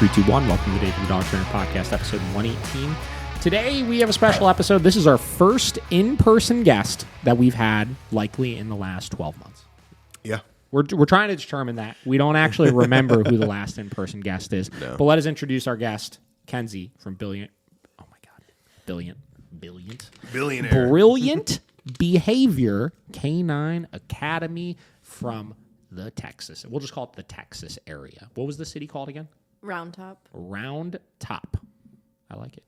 3, 2, 1. Welcome to the David the Dog Trainer Podcast, episode 118. Today, we have a special episode. This is our first in-person guest that we've had likely in the last 12 months. Yeah. We're trying to determine that. We don't actually remember who the last in-person guest is. No. But let us introduce our guest, Kenzie from Brilliant Behavior Canine Academy from the Texas. We'll just call it the Texas area. What was the city called again? Round Top. Round Top. I like it.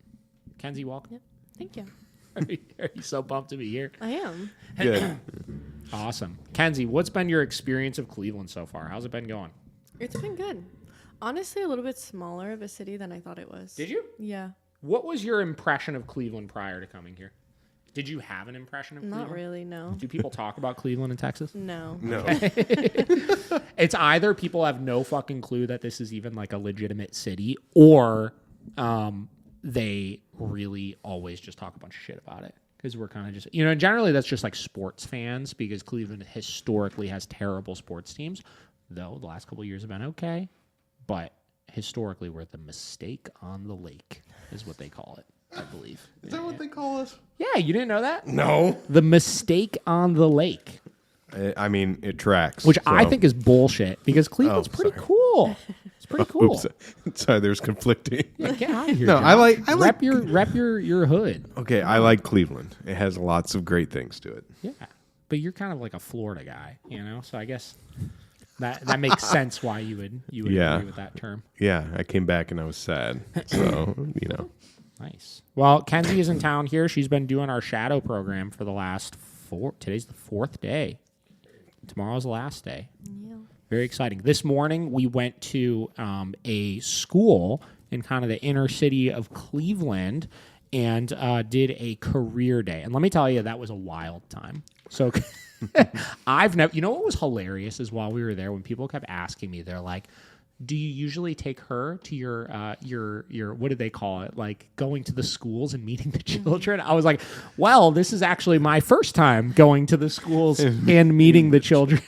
Kenzie, welcome. Yep. Thank you. Are you so pumped to be here? I am. Good. Awesome. Kenzie, what's been your experience of Cleveland so far? How's it been going? It's been good. Honestly, a little bit smaller of a city than I thought it was. Did you? Yeah. What was your impression of Cleveland prior to coming here? Did you have an impression of Cleveland? Not really, no. Do people talk about Cleveland in Texas? No. It's either people have no fucking clue that this is even like a legitimate city, or they really always just talk a bunch of shit about it. Because we're kind of just, generally that's just like sports fans, because Cleveland historically has terrible sports teams, though the last couple of years have been okay. But historically, we're the mistake on the lake, is what they call it, I believe. Is that what they call us? Yeah, you didn't know that? No. The mistake on the lake. I mean, it tracks. Which I think is bullshit, because Cleveland's pretty cool. It's pretty cool. Oops. Sorry, there's conflicting. Yeah, get out of here. No, John. I like rep your hood. Okay, I like Cleveland. It has lots of great things to it. Yeah, but you're kind of like a Florida guy, So I guess that makes sense why you would agree with that term. Yeah, I came back and I was sad. So Nice. Well, Kenzie is in town here. She's been doing our shadow program for the last today's the 4th day. Tomorrow's the last day. Yeah. Very exciting. This morning, we went to a school in kind of the inner city of Cleveland and did a career day. And let me tell you, that was a wild time. So I've never, what was hilarious is while we were there, when people kept asking me, they're like, do you usually take her to your what do they call it? Like going to the schools and meeting the children? I was like, well, this is actually my first time going to the schools and meeting the children.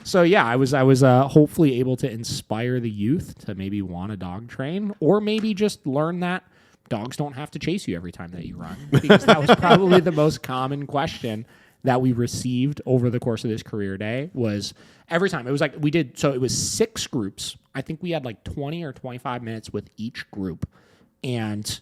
So yeah, I was hopefully able to inspire the youth to maybe want to dog train, or maybe just learn that dogs don't have to chase you every time that you run, because that was probably the most common question that we received over the course of this career day. Was every time. It was like it was 6 groups. I think we had like 20 or 25 minutes with each group. And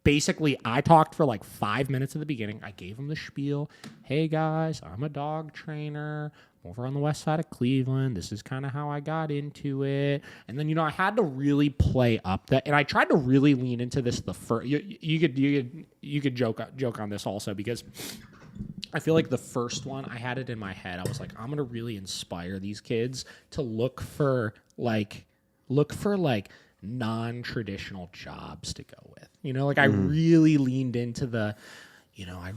basically I talked for like 5 minutes at the beginning. I gave them the spiel. Hey guys, I'm a dog trainer over on the west side of Cleveland. This is kind of how I got into it. And then, I had to really play up that. And I tried to really lean into this the first. You could joke on this also, because I feel like the first one, I had it in my head. I was like, I'm going to really inspire these kids to look for non-traditional jobs to go with. I really leaned into the, I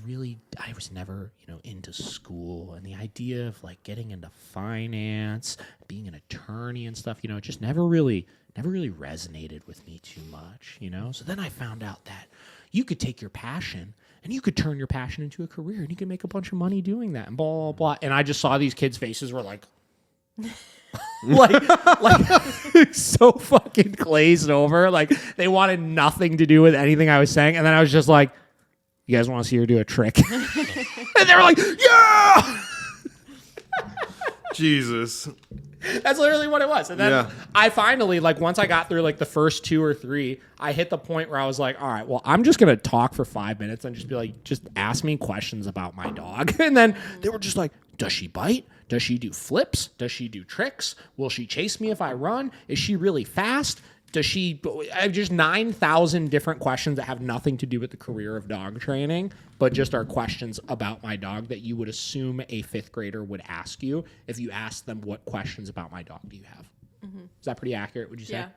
was never, into school, and the idea of like getting into finance, being an attorney and stuff, it just never really resonated with me too much, So then I found out that you could take your passion and you could turn your passion into a career, and you can make a bunch of money doing that, and blah, blah, blah. And I just saw these kids' faces were like, like so fucking glazed over. Like they wanted nothing to do with anything I was saying. And then I was just like, you guys want to see her do a trick? And they were like, yeah! Jesus. That's literally what it was. And then I finally, once I got through the first 2 or 3, I hit the point where I was like, all right, well, I'm just going to talk for 5 minutes and just be like, just ask me questions about my dog. And then they were just like, does she bite? Does she do flips? Does she do tricks? Will she chase me if I run? Is she really fast? I have just 9,000 different questions that have nothing to do with the career of dog training, but just are questions about my dog that you would assume a 5th grader would ask you if you asked them, what questions about my dog do you have? Mm-hmm. Is that pretty accurate, would you say? Yeah.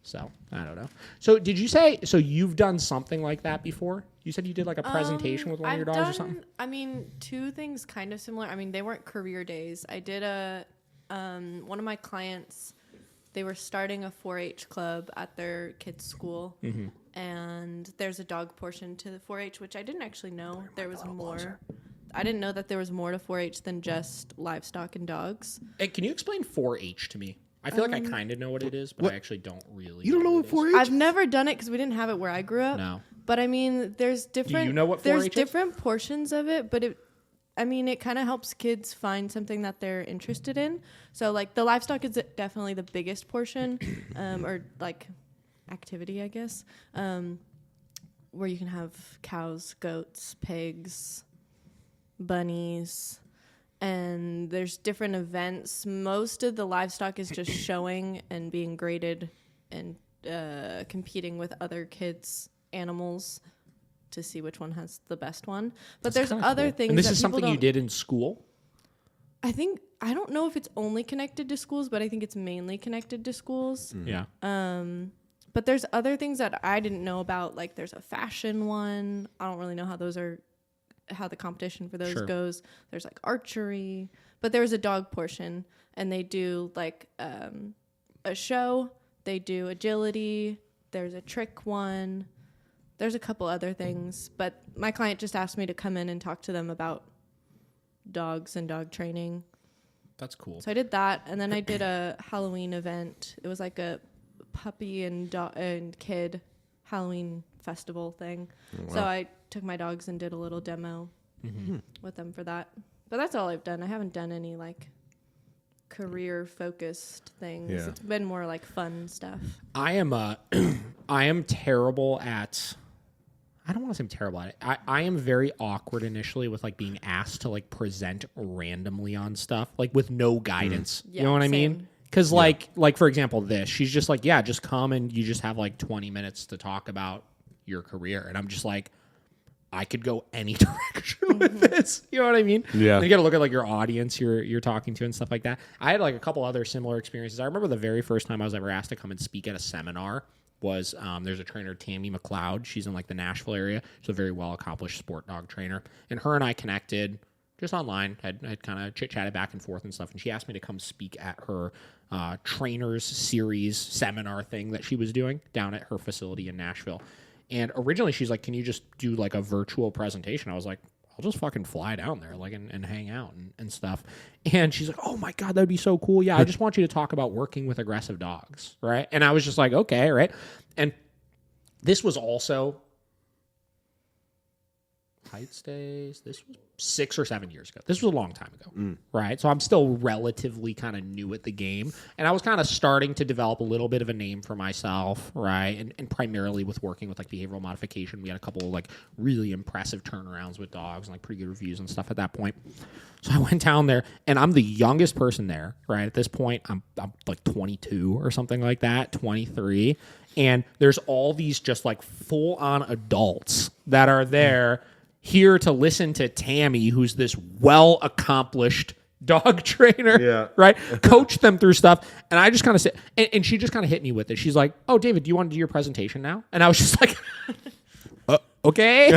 So, I don't know. So, did you say, you've done something like that before? You said you did a presentation with one of your dogs or something? I mean, 2 things kind of similar. I mean, they weren't career days. I did one of my clients, they were starting a 4-H club at their kids' school, and there's a dog portion to the 4-H, which I didn't actually know there was more. I didn't know that there was more to 4-H than just livestock and dogs. Hey, can you explain 4-H to me? I feel like I kind of know what it is, but I actually don't really. You don't know what 4-H? I've never done it because we didn't have it where I grew up. No. But I mean, there's different. Do you know what 4-H there's is? different portions of it, but it kind of helps kids find something that they're interested in. So like the livestock is definitely the biggest portion, or like activity, I guess, where you can have cows, goats, pigs, bunnies. And there's different events. Most of the livestock is just showing and being graded and competing with other kids' animals to see which one has the best one. But That's there's kinda other cool. things. And this that is people something you don't- did in school? I don't know if it's only connected to schools, but I think it's mainly connected to schools. Yeah. But there's other things that I didn't know about. Like there's a fashion one. I don't really know how the competition for those Sure. goes. There's like archery, but there's a dog portion, and they do like a show. They do agility. There's a trick one. There's a couple other things, but my client just asked me to come in and talk to them about dogs and dog training. That's cool. So I did that, and then I did a Halloween event. It was like a puppy and kid Halloween festival thing. Oh, wow. So I took my dogs and did a little demo with them for that. But that's all I've done. I haven't done any like career focused things. Yeah. It's been more like fun stuff. I am terrible at. I don't want to say I'm terrible at it. I am very awkward initially with like being asked to like present randomly on stuff, like with no guidance. Yeah, you know what I mean? same. Because like for example, she's just like, yeah, just come and you just have like 20 minutes to talk about your career, and I'm just like, I could go any direction with this. You know what I mean? Yeah. And you got to look at like your audience you're talking to and stuff like that. I had like a couple other similar experiences. I remember the very first time I was ever asked to come and speak at a seminar was there's a trainer, Tammy McLeod. She's in like the Nashville area. She's a very well accomplished sport dog trainer, and her and I connected just online. Had kind of chit chatted back and forth and stuff. And she asked me to come speak at her trainers series seminar thing that she was doing down at her facility in Nashville. And originally she's like, can you just do like a virtual presentation? I was like, I'll just fucking fly down there like and hang out and stuff. And she's like, oh my God, that'd be so cool. Yeah, I just want you to talk about working with aggressive dogs, right? And I was just like, okay, right? And this was also Heights Days. This was 6 or 7 years ago. This was a long time ago, right? So I'm still relatively kind of new at the game. And I was kind of starting to develop a little bit of a name for myself, right? And primarily with working with like behavioral modification. We had a couple of like really impressive turnarounds with dogs and like pretty good reviews and stuff at that point. So I went down there, and I'm the youngest person there, right? At this point, I'm like 22 or something like that, 23. And there's all these just like full-on adults that are there here to listen to Tammy, who's this well-accomplished dog trainer, right? Coach them through stuff. And I just kind of said, and she just kind of hit me with it. She's like, oh, David, do you want to do your presentation now? And I was just like, okay.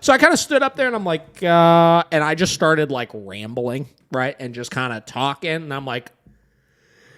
So I kind of stood up there and I'm like, and I just started like rambling, right? And just kind of talking. And I'm like,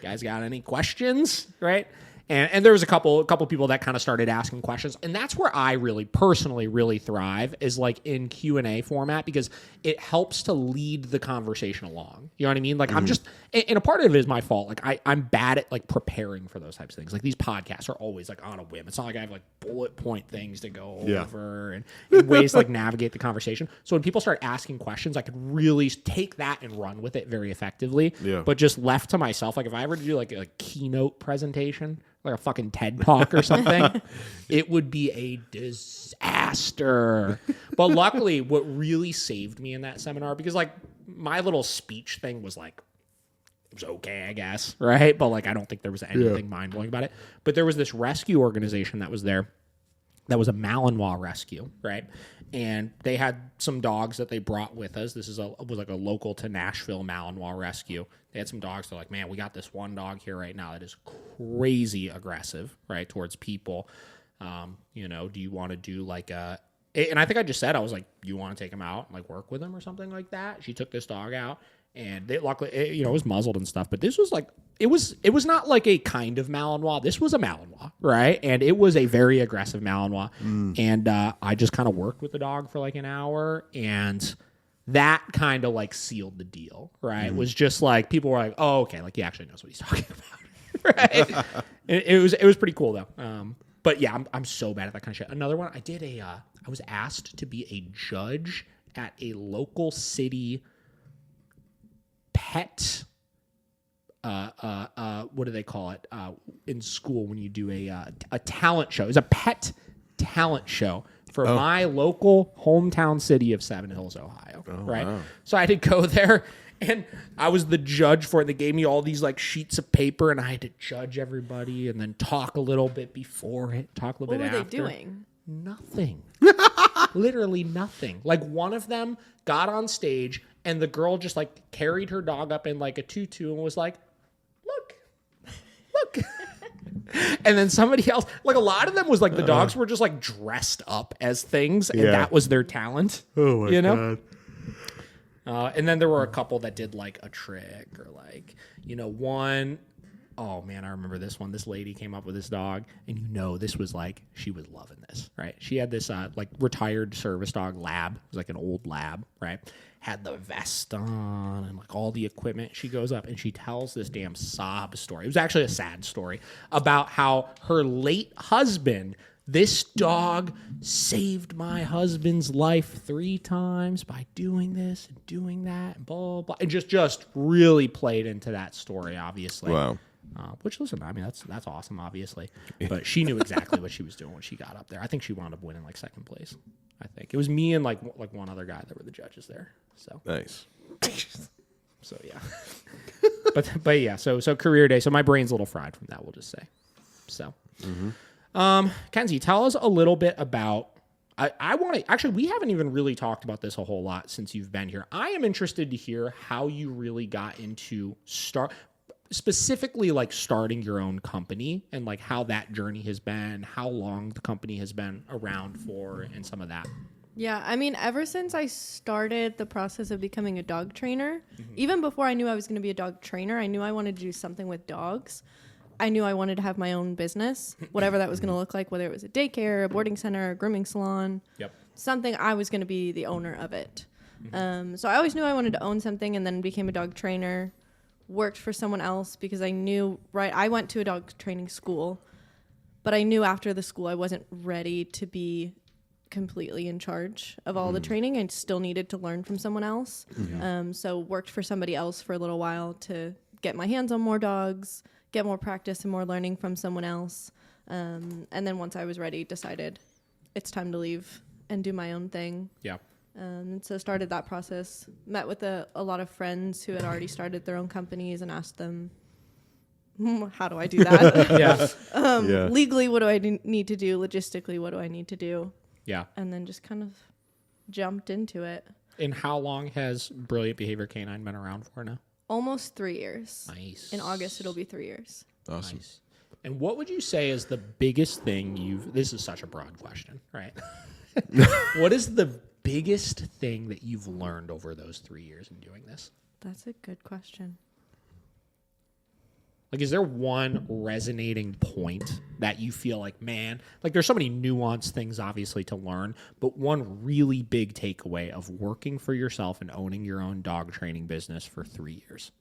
guys got any questions, right? And there was a couple people that kind of started asking questions, and that's where I really personally really thrive is like in Q&A format, because it helps to lead the conversation along. You know what I mean? Like I'm just, and a part of it is my fault. Like I'm bad at like preparing for those types of things. Like these podcasts are always like on a whim. It's not like I have like bullet point things to go over and ways to like navigate the conversation. So when people start asking questions, I could really take that and run with it very effectively. Yeah. But just left to myself, like if I ever do like a keynote presentation, like a fucking TED Talk or something, it would be a disaster. But luckily, what really saved me in that seminar, because like my little speech thing was like, it was okay, I guess, right? But like I don't think there was anything mind-blowing about it. But there was this rescue organization that was there that was a Malinois rescue, right? And they had some dogs that they brought with us. This was like a local to Nashville Malinois rescue. They had some dogs. They're like, man, we got this one dog here right now that is crazy aggressive, right, towards people. You know, do you want to do like a... And I think I just said, I was like, you want to take him out and like work with him or something like that? She took this dog out, and they luckily, it was muzzled and stuff. But this was like, it was not like a kind of Malinois. This was a Malinois, right? And it was a very aggressive Malinois. And I just kind of worked with the dog for like an hour, and that kind of like sealed the deal, right? It was just like people were like, oh, okay, like he actually knows what he's talking about, right? It was pretty cool though. But yeah, I'm so bad at that kind of shit. Another one, I was asked to be a judge at a local city pet. What do they call it in school when you do a talent show? It's a pet talent show for my local hometown city of Seven Hills, Ohio. Right. Wow. So I had to go there, and I was the judge for it. They gave me all these like sheets of paper, and I had to judge everybody, and then talk a little bit before it, talk a little bit after. What were they doing? Nothing. Literally nothing. Like one of them got on stage, and the girl just like carried her dog up in like a tutu and was like, look. And then somebody else, like a lot of them was like the dogs were just like dressed up as things, and that was their talent. Oh my God. And then there were a couple that did like a trick or like, one. Oh man, I remember this one. This lady came up with this dog, and this was like, she was loving this, right? She had this like retired service dog lab. It was like an old lab, right? Had the vest on and like all the equipment. She goes up and she tells this damn sob story. It was actually a sad story about how her late husband, this dog saved my husband's life 3 times by doing this and doing that and blah, blah, blah. And just really played into that story, obviously. Wow. Which, listen, I mean, that's awesome, obviously. But she knew exactly what she was doing when she got up there. I think she wound up winning like second place. I think it was me and like one other guy that were the judges there. So nice. So yeah, but yeah. So career day. So my brain's a little fried from that. We'll just say. So, Kenzie, tell us a little bit about. I want to actually. We haven't even really talked about this a whole lot since you've been here. I am interested to hear how you really got into specifically like starting your own company and like how that journey has been, how long the company has been around for, and some of that. Yeah, I mean, ever since I started the process of becoming a dog trainer, even before I knew I was going to be a dog trainer, I knew I wanted to do something with dogs. I knew I wanted to have my own business, whatever that was going to look like, whether it was a daycare, a boarding center, a grooming salon, something, I was going to be the owner of it. So I always knew I wanted to own something, and then became a dog trainer. Worked for someone else because I knew, I went to a dog training school, but I knew after the school I wasn't ready to be completely in charge of all the training. I still needed to learn from someone else. So worked for somebody else for a little while to get my hands on more dogs, get more practice and more learning from someone else. And then once I was ready, decided it's time to leave and do my own thing. Yeah. So started that process, met with a lot of friends who had already started their own companies and asked them, how do I do that? Legally, what do I need to do? Logistically, what do I need to do? Yeah. And then just kind of jumped into it. And how long has Brilliant Behavior Canine been around for now? Almost 3 years. Nice. In August, it'll be 3 years. Awesome. Nice. And what would you say is the biggest thing this is such a broad question, right? What is the biggest thing that you've learned over those 3 years in doing this? That's a good question. Like, is there one resonating point that you feel like, man, like there's so many nuanced things obviously to learn, but one really big takeaway of working for yourself and owning your own dog training business for 3 years?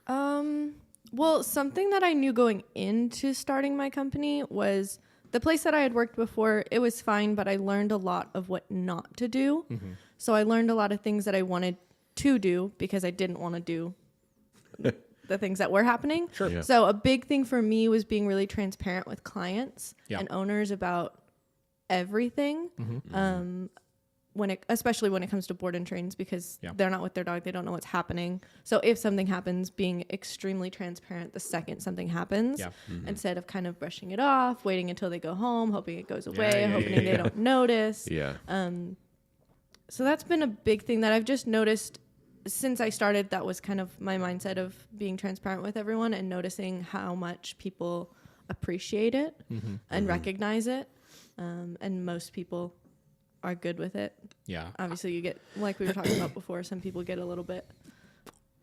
Well, something that I knew going into starting my company was the place that I had worked before, it was fine, but I learned a lot of what not to do. So I learned a lot of things that I wanted to do because I didn't want to do the things that were happening. Sure. Yeah. So a big thing for me was being really transparent with clients and owners about everything. Especially when it comes to board and trains, because they're not with their dog, they don't know what's happening. So if something happens, being extremely transparent the second something happens, instead of kind of brushing it off, waiting until they go home, hoping it goes away, hoping they don't notice. So that's been a big thing that I've just noticed since I started. That was kind of my mindset of being transparent with everyone and noticing how much people appreciate it and recognize it. And most people are good with it. Obviously you get, like we were talking about before, some people get a little bit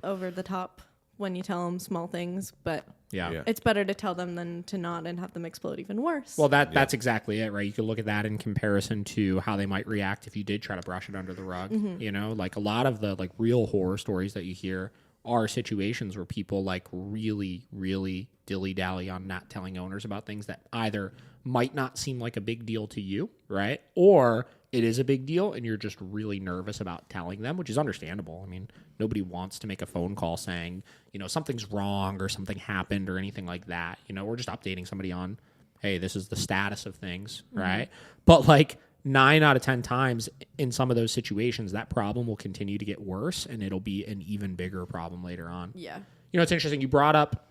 over the top when you tell them small things, but Yeah. it's better to tell them than to not and have them explode even worse. Well, that's exactly it, right? You could look at that in comparison to how they might react if you did try to brush it under the rug. You know, like a lot of the like real horror stories that you hear are situations where people like really, really dilly-dally on not telling owners about things that either might not seem like a big deal to you, right? Or it is a big deal and you're just really nervous about telling them, which is understandable. I mean, nobody wants to make a phone call saying, you know, something's wrong or something happened or anything like that. You know, we're just updating somebody on, hey, this is the status of things, right? But like 9 out of 10 times in some of those situations, that problem will continue to get worse and it'll be an even bigger problem later on. Yeah. You know, it's interesting. You brought up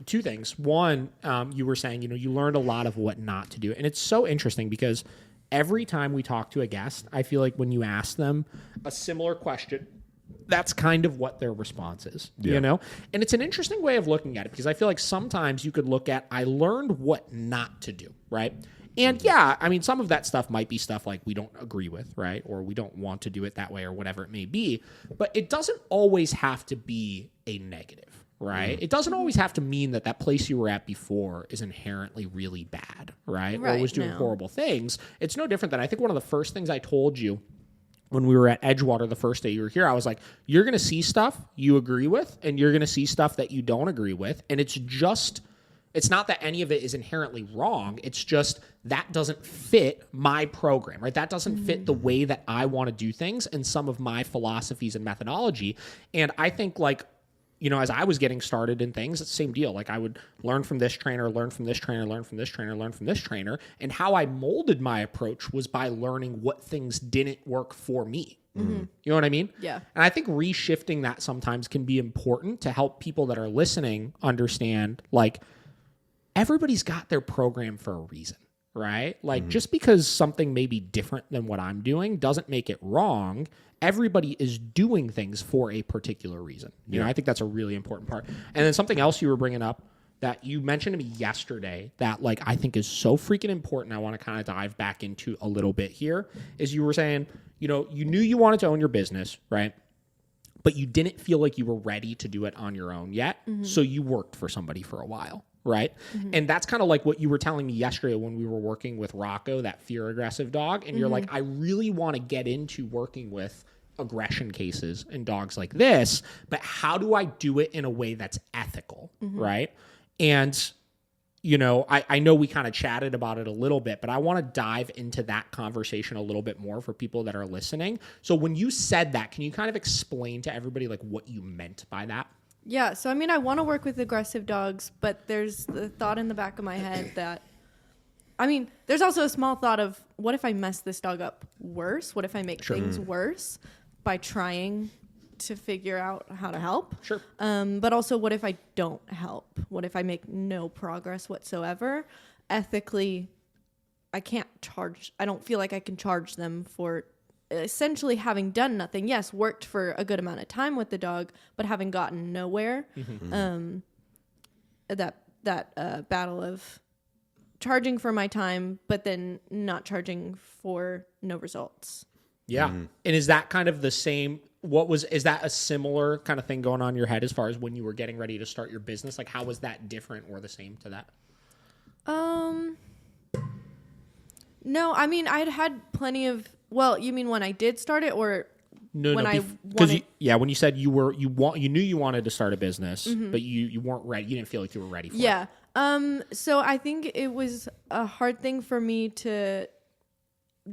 2 things. One, you were saying, you know, you learned a lot of what not to do. And it's so interesting because every time we talk to a guest, I feel like when you ask them a similar question, that's kind of what their response is, you know? And it's an interesting way of looking at it because I feel like sometimes you could look at, I learned what not to do, right? And yeah, I mean, some of that stuff might be stuff like we don't agree with, right? Or we don't want to do it that way or whatever it may be. But it doesn't always have to be a negative, right? It doesn't always have to mean that that place you were at before is inherently really bad, right? Or was doing horrible things. It's no different than I think one of the first things I told you when we were at Edgewater the first day you were here, I was like, you're going to see stuff you agree with and you're going to see stuff that you don't agree with. And it's not that any of it is inherently wrong. It's just that doesn't fit my program, right? That doesn't fit the way that I want to do things and some of my philosophies and methodology. And I think like, you know, as I was getting started in things, it's the same deal. Like I would learn from this trainer, learn from this trainer, learn from this trainer, learn from this trainer. And how I molded my approach was by learning what things didn't work for me. You know what I mean? Yeah. And I think reshifting that sometimes can be important to help people that are listening understand, like, everybody's got their program for a reason, right? Like just because something may be different than what I'm doing doesn't make it wrong. Everybody is doing things for a particular reason. You know, I think that's a really important part. And then something else you were bringing up that you mentioned to me yesterday that like I think is so freaking important. I want to kind of dive back into a little bit here is you were saying, you know, you knew you wanted to own your business, right? But you didn't feel like you were ready to do it on your own yet. So you worked for somebody for a while. Right. And that's kind of like what you were telling me yesterday when we were working with Rocco, that fear aggressive dog. And you're like, I really want to get into working with aggression cases and dogs like this, but how do I do it in a way that's ethical? Right. And, you know, I know we kind of chatted about it a little bit, but I want to dive into that conversation a little bit more for people that are listening. So when you said that, can you kind of explain to everybody like what you meant by that? Yeah, so I mean, I want to work with aggressive dogs, but there's the thought in the back of my head that, I mean, there's also a small thought of what if I mess this dog up worse? What if I make things worse by trying to figure out how to help? Sure. But also, what if I don't help? What if I make no progress whatsoever? Ethically, I don't feel like I can charge them for essentially having done nothing. Yes, worked for a good amount of time with the dog, but having gotten nowhere. That battle of charging for my time, but then not charging for no results. Yeah. And is that kind of the same? Is that a similar kind of thing going on in your head as far as when you were getting ready to start your business? Like, how was that different or the same to that? No, I mean, I'd had plenty of. Well, you mean when I did start it, or No, when no, because when you said you knew you wanted to start a business, but you weren't ready. You didn't feel like you were ready for it. Yeah. So I think it was a hard thing for me to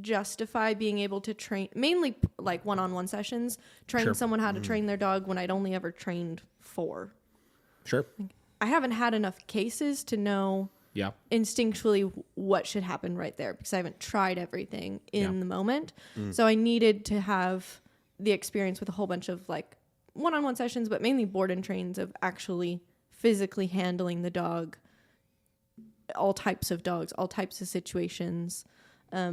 justify being able to train, mainly like one-on-one sessions, train someone how to train their dog when I'd only ever trained 4. Sure. I haven't had enough cases to know instinctually what should happen right there because I haven't tried everything in the moment. So I needed to have the experience with a whole bunch of like one-on-one sessions, but mainly board and trains of actually physically handling the dog, all types of dogs, all types of situations,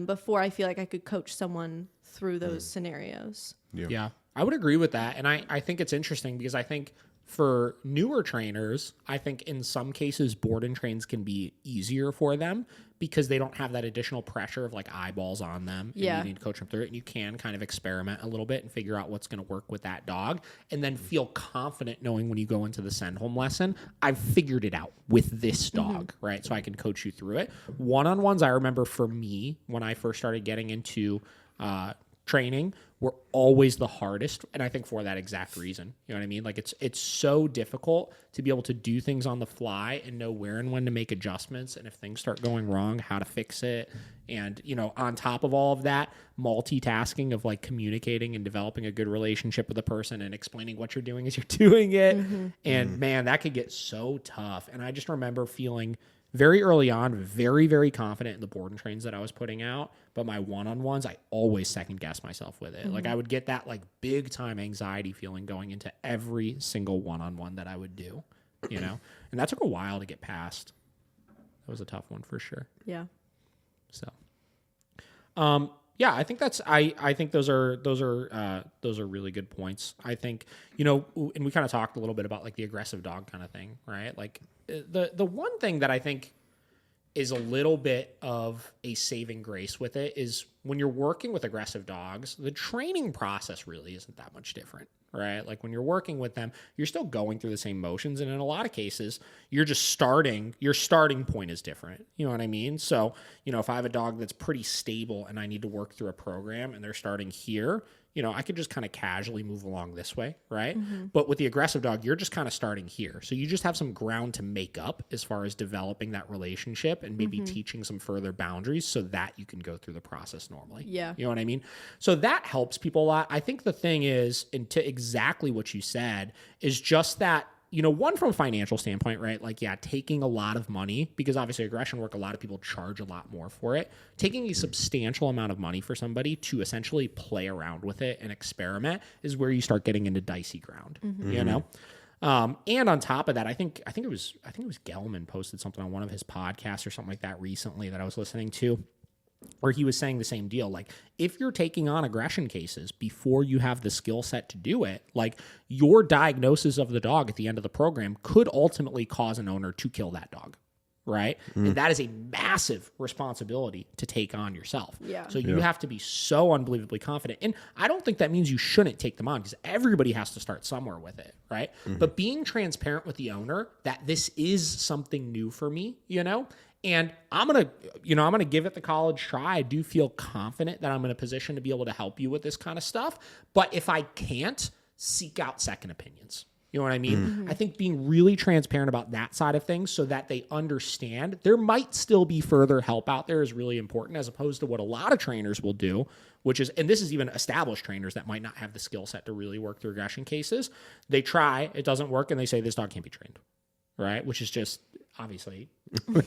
before I feel like I could coach someone through those scenarios. Yeah, I would agree with that. And I think it's interesting because I think for newer trainers, I think in some cases board and trains can be easier for them because they don't have that additional pressure of like eyeballs on them. Yeah. And you need to coach them through it, and you can kind of experiment a little bit and figure out what's going to work with that dog, and then feel confident knowing when you go into the send home lesson, I've figured it out with this dog, right? So I can coach you through it. One-on-ones, I remember for me when I first started getting into training, were always the hardest, and I think for that exact reason. You know what I mean? Like it's so difficult to be able to do things on the fly and know where and when to make adjustments, and if things start going wrong, how to fix it. And on top of all of that, multitasking of like communicating and developing a good relationship with a person and explaining what you're doing as you're doing it. And man, that could get so tough. And I just remember feeling very early on, very, very confident in the board and trains that I was putting out. But my one-on-ones, I always second guess myself with it. Like I would get that like big time anxiety feeling going into every single one-on-one that I would do, And that took a while to get past. That was a tough one for sure. Yeah. So, yeah, I think I think those are really good points. I think, and we kind of talked a little bit about like the aggressive dog kind of thing, right? Like the one thing that I think is a little bit of a saving grace with it is when you're working with aggressive dogs, the training process really isn't that much different, right? Like when you're working with them, you're still going through the same motions. And in a lot of cases, your starting point is different. You know what I mean? So, if I have a dog that's pretty stable and I need to work through a program and they're starting here, I could just kind of casually move along this way, right? But with the aggressive dog, you're just kind of starting here. So you just have some ground to make up as far as developing that relationship and maybe teaching some further boundaries so that you can go through the process normally. Yeah. You know what I mean? So that helps people a lot. I think the thing is, and to exactly what you said, is just that, one from a financial standpoint, right? Like, yeah, taking a lot of money, because obviously aggression work, a lot of people charge a lot more for it. Taking a substantial amount of money for somebody to essentially play around with it and experiment is where you start getting into dicey ground, and on top of that, I think it was Gelman posted something on one of his podcasts or something like that recently that I was listening to, where he was saying the same deal. Like, if you're taking on aggression cases before you have the skill set to do it, like your diagnosis of the dog at the end of the program could ultimately cause an owner to kill that dog, right? And that is a massive responsibility to take on yourself. Yeah. So you have to be so unbelievably confident. And I don't think that means you shouldn't take them on, because everybody has to start somewhere with it, right? But being transparent with the owner that this is something new for me, and I'm going to give it the college try. I do feel confident that I'm in a position to be able to help you with this kind of stuff. But if I can't, seek out second opinions. You know what I mean? I think being really transparent about that side of things so that they understand there might still be further help out there is really important, as opposed to what a lot of trainers will do, which is, and this is even established trainers that might not have the skill set to really work through aggression cases. They try, it doesn't work, and they say this dog can't be trained, right? Which is just obviously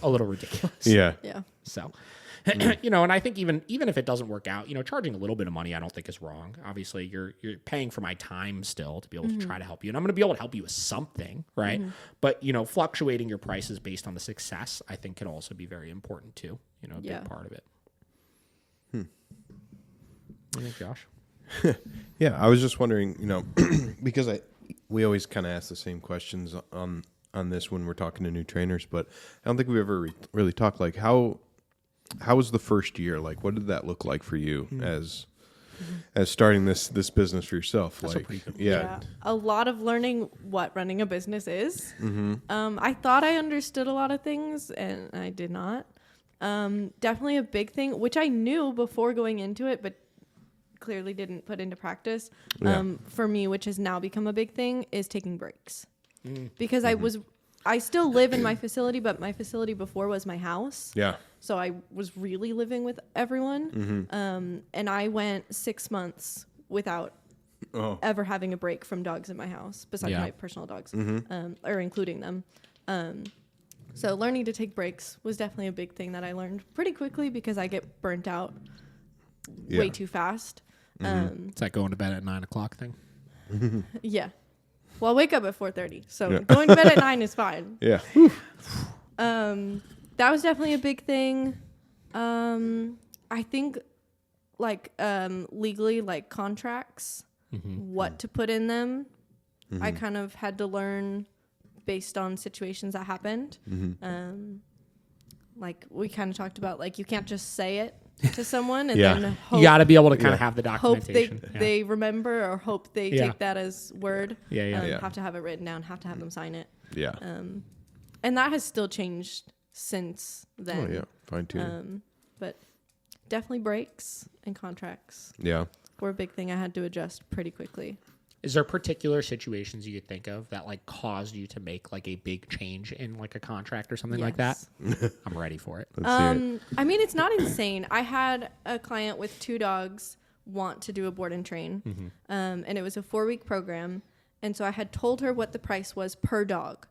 a little ridiculous. Yeah. So, and I think even if it doesn't work out, charging a little bit of money, I don't think is wrong. Obviously, you're paying for my time still to be able to try to help you, and I'm going to be able to help you with something, right? But fluctuating your prices based on the success, I think, can also be very important too. A big part of it. What do you think, Josh? Yeah, I was just wondering, because we always kind of ask the same questions on this when we're talking to new trainers, but I don't think we ever really talked like how was the first year? Like, what did that look like for you as starting this business for yourself? That's like, Yeah. A lot of learning what running a business is. I thought I understood a lot of things, and I did not. Definitely a big thing, which I knew before going into it, but clearly didn't put into practice. For me, which has now become a big thing, is taking breaks. Because I still live in my facility, but my facility before was my house. Yeah. So I was really living with everyone. And I went 6 months without ever having a break from dogs in my house, besides my personal dogs, or including them. So learning to take breaks was definitely a big thing that I learned pretty quickly, because I get burnt out way too fast. It's like going to bed at 9 o'clock thing. Yeah. Well, I wake up at 4:30, so going to bed at 9 is fine. Yeah. That was definitely a big thing. I think, legally, contracts, what to put in them, I kind of had to learn based on situations that happened. Like we kind of talked about, like you can't just say it to someone and then hope, you got to be able to kind of have the hope documentation. they remember or hope they take that as word. Have to have it written down, have to have them sign it. Yeah. And that has still changed since then. Oh yeah, fine too. But definitely breaks and contracts Yeah. were a big thing I had to adjust pretty quickly. Is there particular situations you could think of that like caused you to make like a big change in like a contract or something like that? I'm ready for it. Let's hear it. I mean, it's not insane. I had a client with 2 dogs want to do a board and train, and it was a 4-week program. And so I had told her what the price was per dog.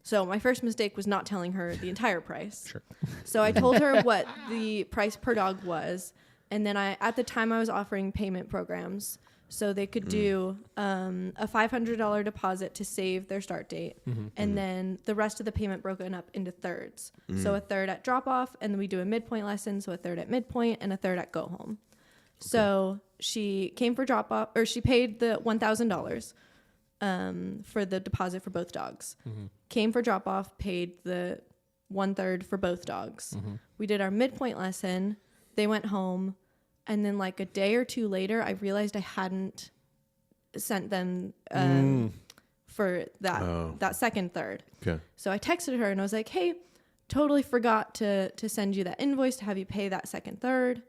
So my first mistake was not telling her the entire price. Sure. So I told her what the price per dog was. And then at the time I was offering payment programs. So they could do a $500 deposit to save their start date. And then the rest of the payment broken up into thirds. So a third at drop off, and then we do a midpoint lesson. So a third at midpoint and a third at go home. So she came for drop off, or she paid the $1,000 for the deposit for both dogs. Came for drop off, paid the 1/3 for both dogs. We did our midpoint lesson. They went home. And then like a day or 2 later, I realized I hadn't sent them for that second third. Okay. So I texted her and I was like, hey, totally forgot to send you that invoice to have you pay that second third.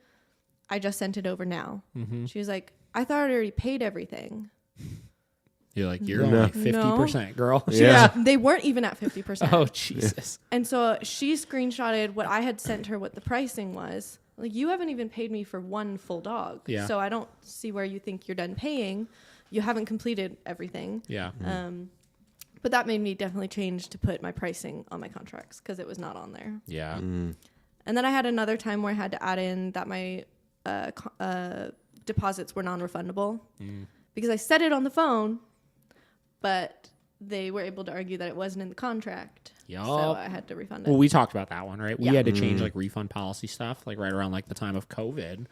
I just sent it over now. She was like, I thought I already paid everything. You're like, you're only like 50%, girl. They weren't even at 50%. Oh, Jesus. And so she screenshotted what I had sent her, what the pricing was. Like, you haven't even paid me for 1 full dog. Yeah. So I don't see where you think you're done paying. You haven't completed everything. Yeah. But that made me definitely change to put my pricing on my contracts because it was not on there. Yeah. And then I had another time where I had to add in that my deposits were non-refundable because I said it on the phone, but they were able to argue that it wasn't in the contract. Yup. So I had to refund it. Well, we talked about that one, right? We Yeah. had to change like refund policy stuff, like right around like the time of COVID,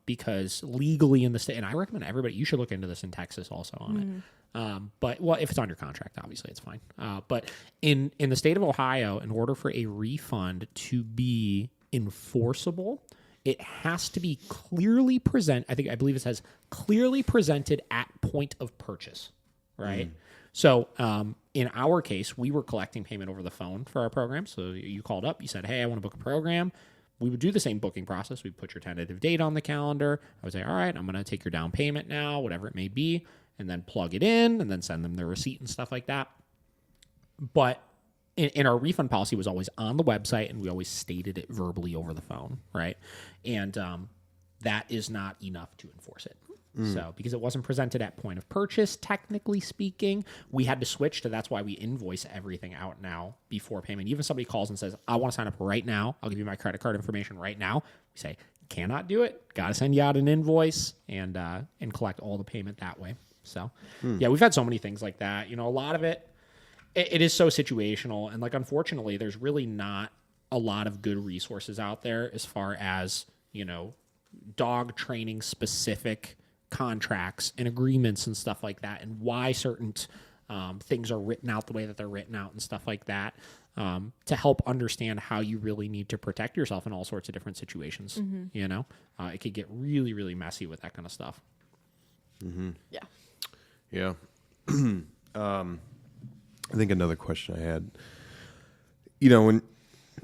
because legally in the state, and I recommend everybody, you should look into this in Texas also on it. But well, if it's on your contract, obviously it's fine. But in the state of Ohio, in order for a refund to be enforceable, it has to be clearly I believe it says clearly presented at point of purchase, right? So in our case, we were collecting payment over the phone for our program. So you called up, you said, hey, I want to book a program. We would do the same booking process. We'd put your tentative date on the calendar. I would say, all right, I'm going to take your down payment now, whatever it may be, and then plug it in and then send them the receipt and stuff like that. But in our refund policy was always on the website, and we always stated it verbally over the phone, right? And that is not enough to enforce it. So because it wasn't presented at point of purchase, technically speaking, we had to switch to that's why we invoice everything out now before payment. Even if somebody calls and says, I want to sign up right now. I'll give you my credit card information right now. We say, cannot do it. Got to send you out an invoice and collect all the payment that way. So yeah, we've had so many things like that. You know, a lot of it is so situational. And like, unfortunately, there's really not a lot of good resources out there as far as, you know, dog training specific contracts and agreements and stuff like that, and why certain things are written out the way that they're written out and stuff like that, to help understand how you really need to protect yourself in all sorts of different situations. You know, it could get really, really messy with that kind of stuff. Yeah. I think another question I had, you know, when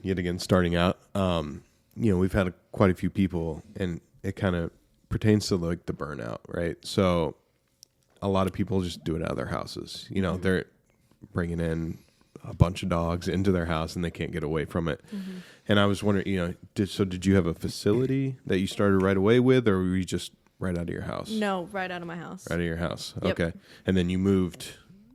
yet again starting out, you know, we've had quite a few people, and it kind of pertains to like the burnout, right? So a lot of people just do it out of their houses. You know, they're bringing in a bunch of dogs into their house and they can't get away from it. And I was wondering, you know, did you have a facility that you started right away with, or were you just right out of your house? No, right out of my house. Right out of your house. Yep. Okay. And then you moved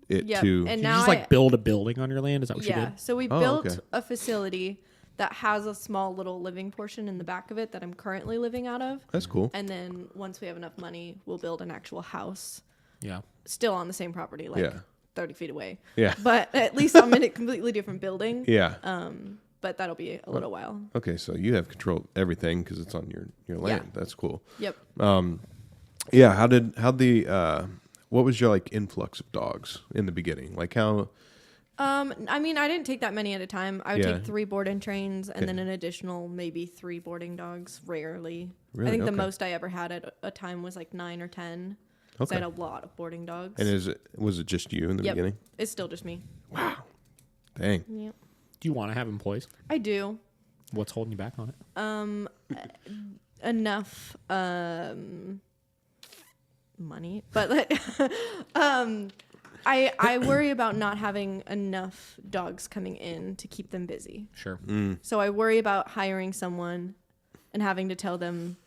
it Yep. to... And Did now you just like build a building on your land? Is that what you did? So we built a facility that has a small little living portion in the back of it that I'm currently living out of. That's cool. And then once we have enough money, we'll build an actual house. Yeah. Still on the same property, like 30 feet away. Yeah. But at least I'm in a completely different building. Yeah. But that'll be a little while. Okay, so you have control of everything because it's on your land. Yeah. That's cool. Yep. Yeah. What what was your like influx of dogs in the beginning? Like how? I mean, I didn't take that many at a time. I would Yeah. take 3 board-in trains and Okay. then an additional maybe 3 boarding dogs, rarely. Really? I think the Okay. most I ever had at a time was like 9 or 10. So Okay. I had a lot of boarding dogs. And was it just you in the Yep. beginning? It's still just me. Wow. Dang. Yep. Do you want to have employees? I do. What's holding you back on it? Enough money, but like, I worry about not having enough dogs coming in to keep them busy. Sure. So I worry about hiring someone and having to tell them,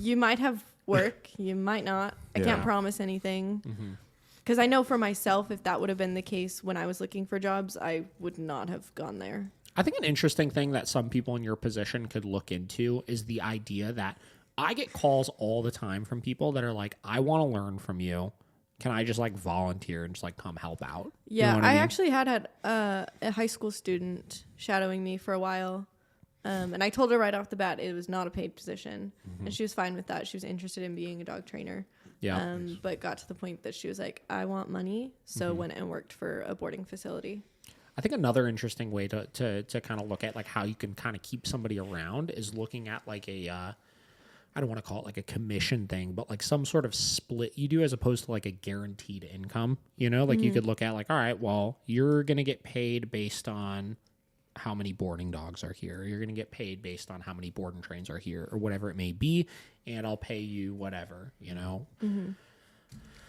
you might have work, you might not. I can't Yeah. promise anything. Because I know for myself, if that would have been the case when I was looking for jobs, I would not have gone there. I think an interesting thing that some people in your position could look into is the idea that I get calls all the time from people that are like, I want to learn from you. Can I just like volunteer and just like come help out? You Yeah, know what I mean? actually had a high school student shadowing me for a while. And I told her right off the bat it was not a paid position. And she was fine with that. She was interested in being a dog trainer. Yeah. But got to the point that she was like, I want money. So went and worked for a boarding facility. I think another interesting way to kind of look at like how you can kind of keep somebody around is looking at like a, I don't want to call it like a commission thing, but like some sort of split you do as opposed to like a guaranteed income, you know, like you could look at like, all right, well, you're going to get paid based on how many boarding dogs are here. You're going to get paid based on how many boarding trains are here or whatever it may be. And I'll pay you whatever, you know,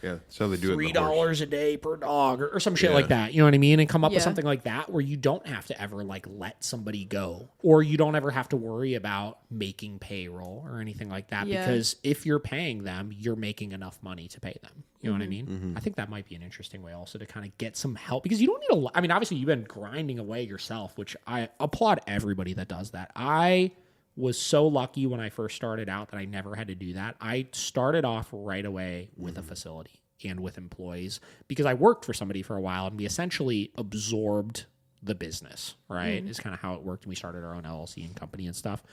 Yeah. So they do it. in the horse. $3 a day per dog or some shit Yeah. like that. You know what I mean? And come up with Yeah. something like that where you don't have to ever like let somebody go or you don't ever have to worry about making payroll or anything like that. Yeah. Because if you're paying them, you're making enough money to pay them. You know what I mean? I think that might be an interesting way also to kind of get some help because you don't need I mean, obviously you've been grinding away yourself, which I applaud everybody that does that. I was so lucky when I first started out that I never had to do that. I started off right away with a facility and with employees because I worked for somebody for a while and we essentially absorbed the business, right? Is kind of how it worked. And we started our own LLC and company and stuff.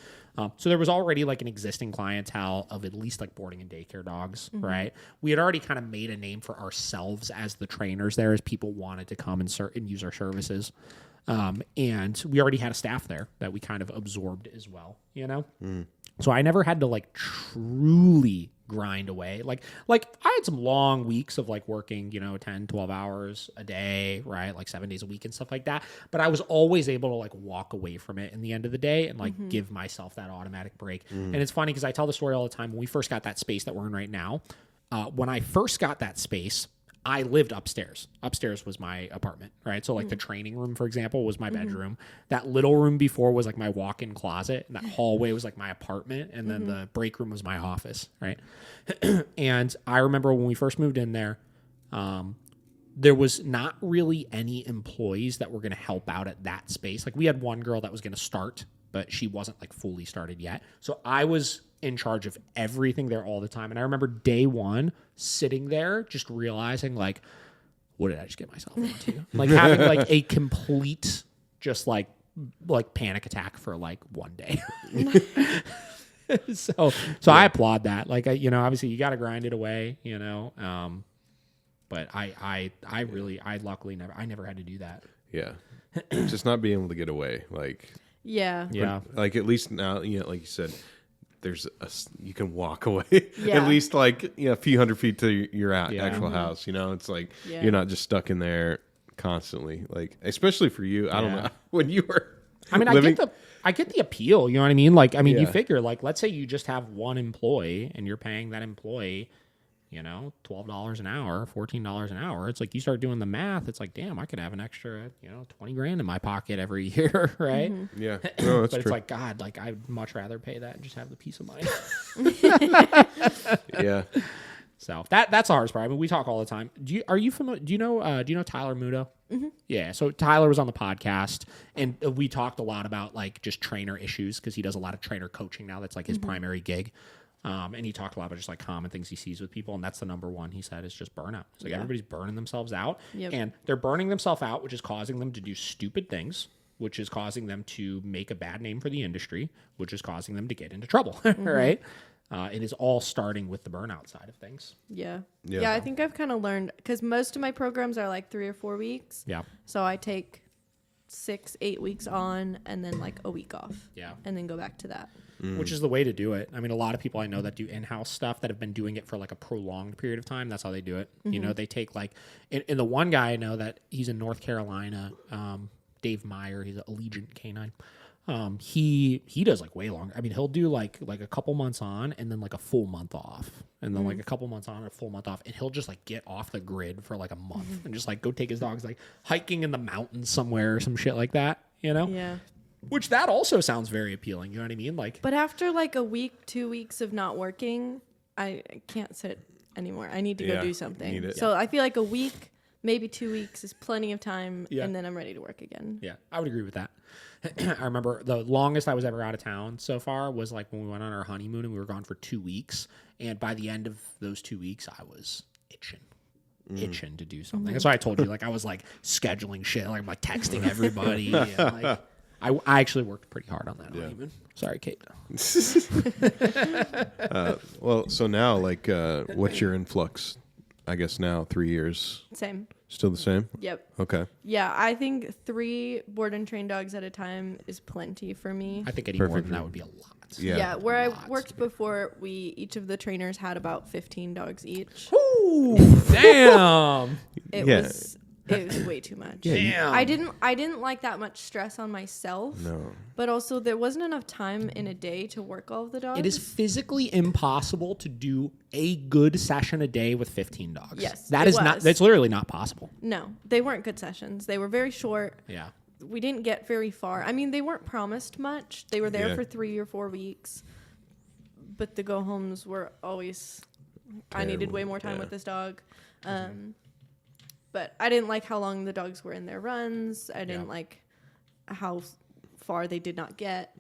So there was already like an existing clientele of at least like boarding and daycare dogs, right? We had already kind of made a name for ourselves as the trainers there as people wanted to come and use our services. And we already had a staff there that we kind of absorbed as well, you know? So I never had to like truly grind away. Like I had some long weeks of like working, 10, 12 hours a day, right? Like 7 days a week and stuff like that. But I was always able to like walk away from it in the end of the day and like give myself that automatic break. And it's funny because I tell the story all the time. When we first got that space that we're in right now, when I first got that space, I lived upstairs. Upstairs was my apartment, right? So like the training room, for example, was my bedroom. That little room before was like my walk-in closet. And that hallway was like my apartment. And then the break room was my office, right? And I remember when we first moved in there, there was not really any employees that were going to help out at that space. Like we had one girl that was going to start, but she wasn't like fully started yet. So I was in charge of everything there all the time. And I remember day one sitting there just realizing like, what did I just get myself into? Like having like a complete just like panic attack for like one day. So I applaud that. Like, obviously you got to grind it away, but I luckily never had to do that. Yeah. Just not being able to get away. Like, Yeah. Yeah. like at least now, like you said, you can walk away Yeah. at least like, a few hundred feet to your Yeah. actual house, it's like, Yeah. you're not just stuck in there constantly. Like, especially for you, I don't know when you were, I mean, living, I get the appeal. You know what I mean? Like, you Yeah. figure like, let's say you just have one employee and you're paying that employee, $12 an hour, $14 an hour. It's like you start doing the math. It's like, damn, I could have an extra, $20,000 in my pocket every year, right? yeah, no, that's But it's true. like, God, like I'd much rather pay that and just have the peace of mind. Yeah. So that's the hardest part. I mean, we talk all the time. Are you familiar? Do you know Tyler Muto? Mm-hmm. Yeah. So Tyler was on the podcast, and we talked a lot about like just trainer issues because he does a lot of trainer coaching now. That's like his primary gig. And he talked a lot about just like common things he sees with people, and that's the number one he said is just burnout. It's like everybody's burning themselves out, and they're burning themselves out, which is causing them to do stupid things, which is causing them to make a bad name for the industry, which is causing them to get into trouble, right? It is all starting with the burnout side of things. Yeah. Yeah. Yeah, I think I've kind of learned, because most of my programs are like 3 or 4 weeks. Yeah. So I take 6-8 weeks on and then like a week off. Yeah. And then go back to that. Which is the way to do it. I mean, a lot of people I know that do in-house stuff that have been doing it for like a prolonged period of time. That's how they do it. You know, they take like, and the one guy I know that he's in North Carolina, Dave Meyer, he's an Allegiant Canine. He does like way longer. I mean, he'll do like a couple months on and then like a full month off, and then like a couple months on and a full month off, and he'll just like get off the grid for like a month and just like go take his dogs like hiking in the mountains somewhere or some shit like that, you know? Yeah. Which that also sounds very appealing. You know what I mean? Like, But after like a week, 2 weeks of not working, I can't sit anymore. I need to go Yeah, do need something. it. So I feel like a week, maybe 2 weeks is plenty of time, Yeah. and then I'm ready to work again. yeah, I would agree with that. I remember the longest I was ever out of town so far was like when we went on our honeymoon and we were gone for 2 weeks. And by the end of those 2 weeks, I was itching to do something. That's why I told you, like, I was like scheduling shit, like I'm like texting everybody. And, like, I actually worked pretty hard on that honeymoon. Sorry, Kate. Well, so now, like, what's your influx? I guess now 3 years, Same. still the same. Yep. Okay. Yeah, I think 3 board and train dogs at a time is plenty for me. I think any more Perfect. than that would be a lot. Yeah. Where I worked before, each of the trainers had about 15 dogs each. Ooh, damn. It Yeah. was way too much. Damn. I didn't like that much stress on myself. No. But also there wasn't enough time in a day to work all of the dogs. It is physically impossible to do a good session a day with 15 dogs. Yes, That it is not, was. that's literally not possible. No, they weren't good sessions. They were very short. Yeah. We didn't get very far. I mean, they weren't promised much. They were there Yeah. for 3 or 4 weeks. But the go homes were always, I needed Terrible. way more time Yeah. with this dog. But I didn't like how long the dogs were in their runs. I didn't like how far they did not get.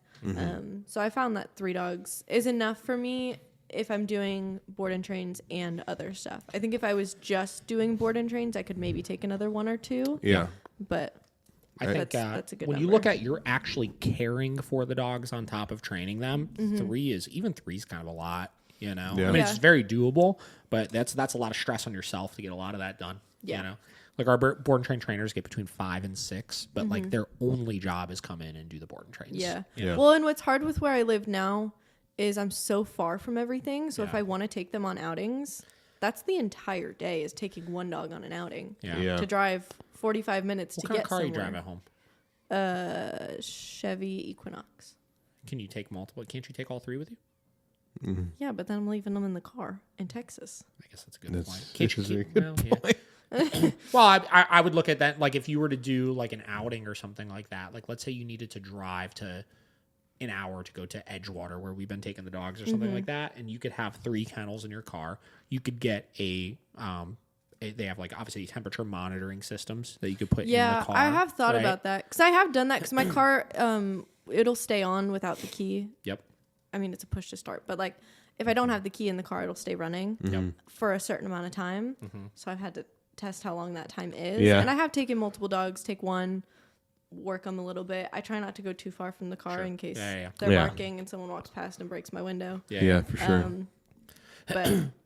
So I found that 3 dogs is enough for me if I'm doing board and trains and other stuff. I think if I was just doing board and trains, I could maybe take another 1 or 2. Yeah. But I think that's a good when you number. look at you're actually caring for the dogs on top of training them, 3 is kind of a lot, you know? Yeah. I mean, Yeah. it's very doable, but that's a lot of stress on yourself to get a lot of that done. Yeah. You know? Like our board and train trainers get between 5 and 6, but like their only job is come in and do the board and trains. Yeah. Yeah. Well, and what's hard with where I live now is I'm so far from everything. So if Yeah. I want to take them on outings, that's the entire day is taking 1 dog on an outing. Yeah. Yeah. To drive 45 minutes What to kind get of car somewhere. you drive at home? Chevy Equinox. Can you take multiple? Can't you take all 3 with you? Yeah, but then I'm leaving them in the car in Texas. I guess that's a good That's point. Can't you a keep, good well, yeah. Well, I would look at that like if you were to do like an outing or something like that. Like let's say you needed to drive to an hour to go to Edgewater where we've been taking the dogs or something like that, and you could have 3 kennels in your car. You could get they have like obviously temperature monitoring systems that you could put in the car. I have thought right? about that because I have done that because my car it'll stay on without the key. Yep. I mean, it's a push to start, but like if I don't have the key in the car, it'll stay running for a certain amount of time. So I've had to test how long that time is. Yeah. And I have taken multiple dogs, take 1, work them a little bit. I try not to go too far from the car Sure. in case Yeah. they're Yeah. barking and someone walks past and breaks my window. Yeah, for sure.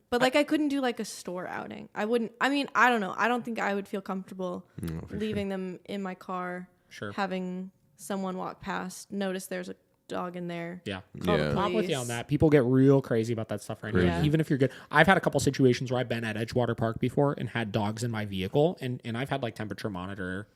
But like I couldn't do like a store outing. I wouldn't. I mean, I don't know. I don't think I would feel comfortable leaving them in my car, Sure. having someone walk past, notice there's a dog in there. Yeah. Call the Yeah. I'm with you police. on that. People get real crazy about that stuff right now. Yeah. Even if you're good. I've had a couple situations where I've been at Edgewater Park before and had dogs in my vehicle, and I've had like temperature monitor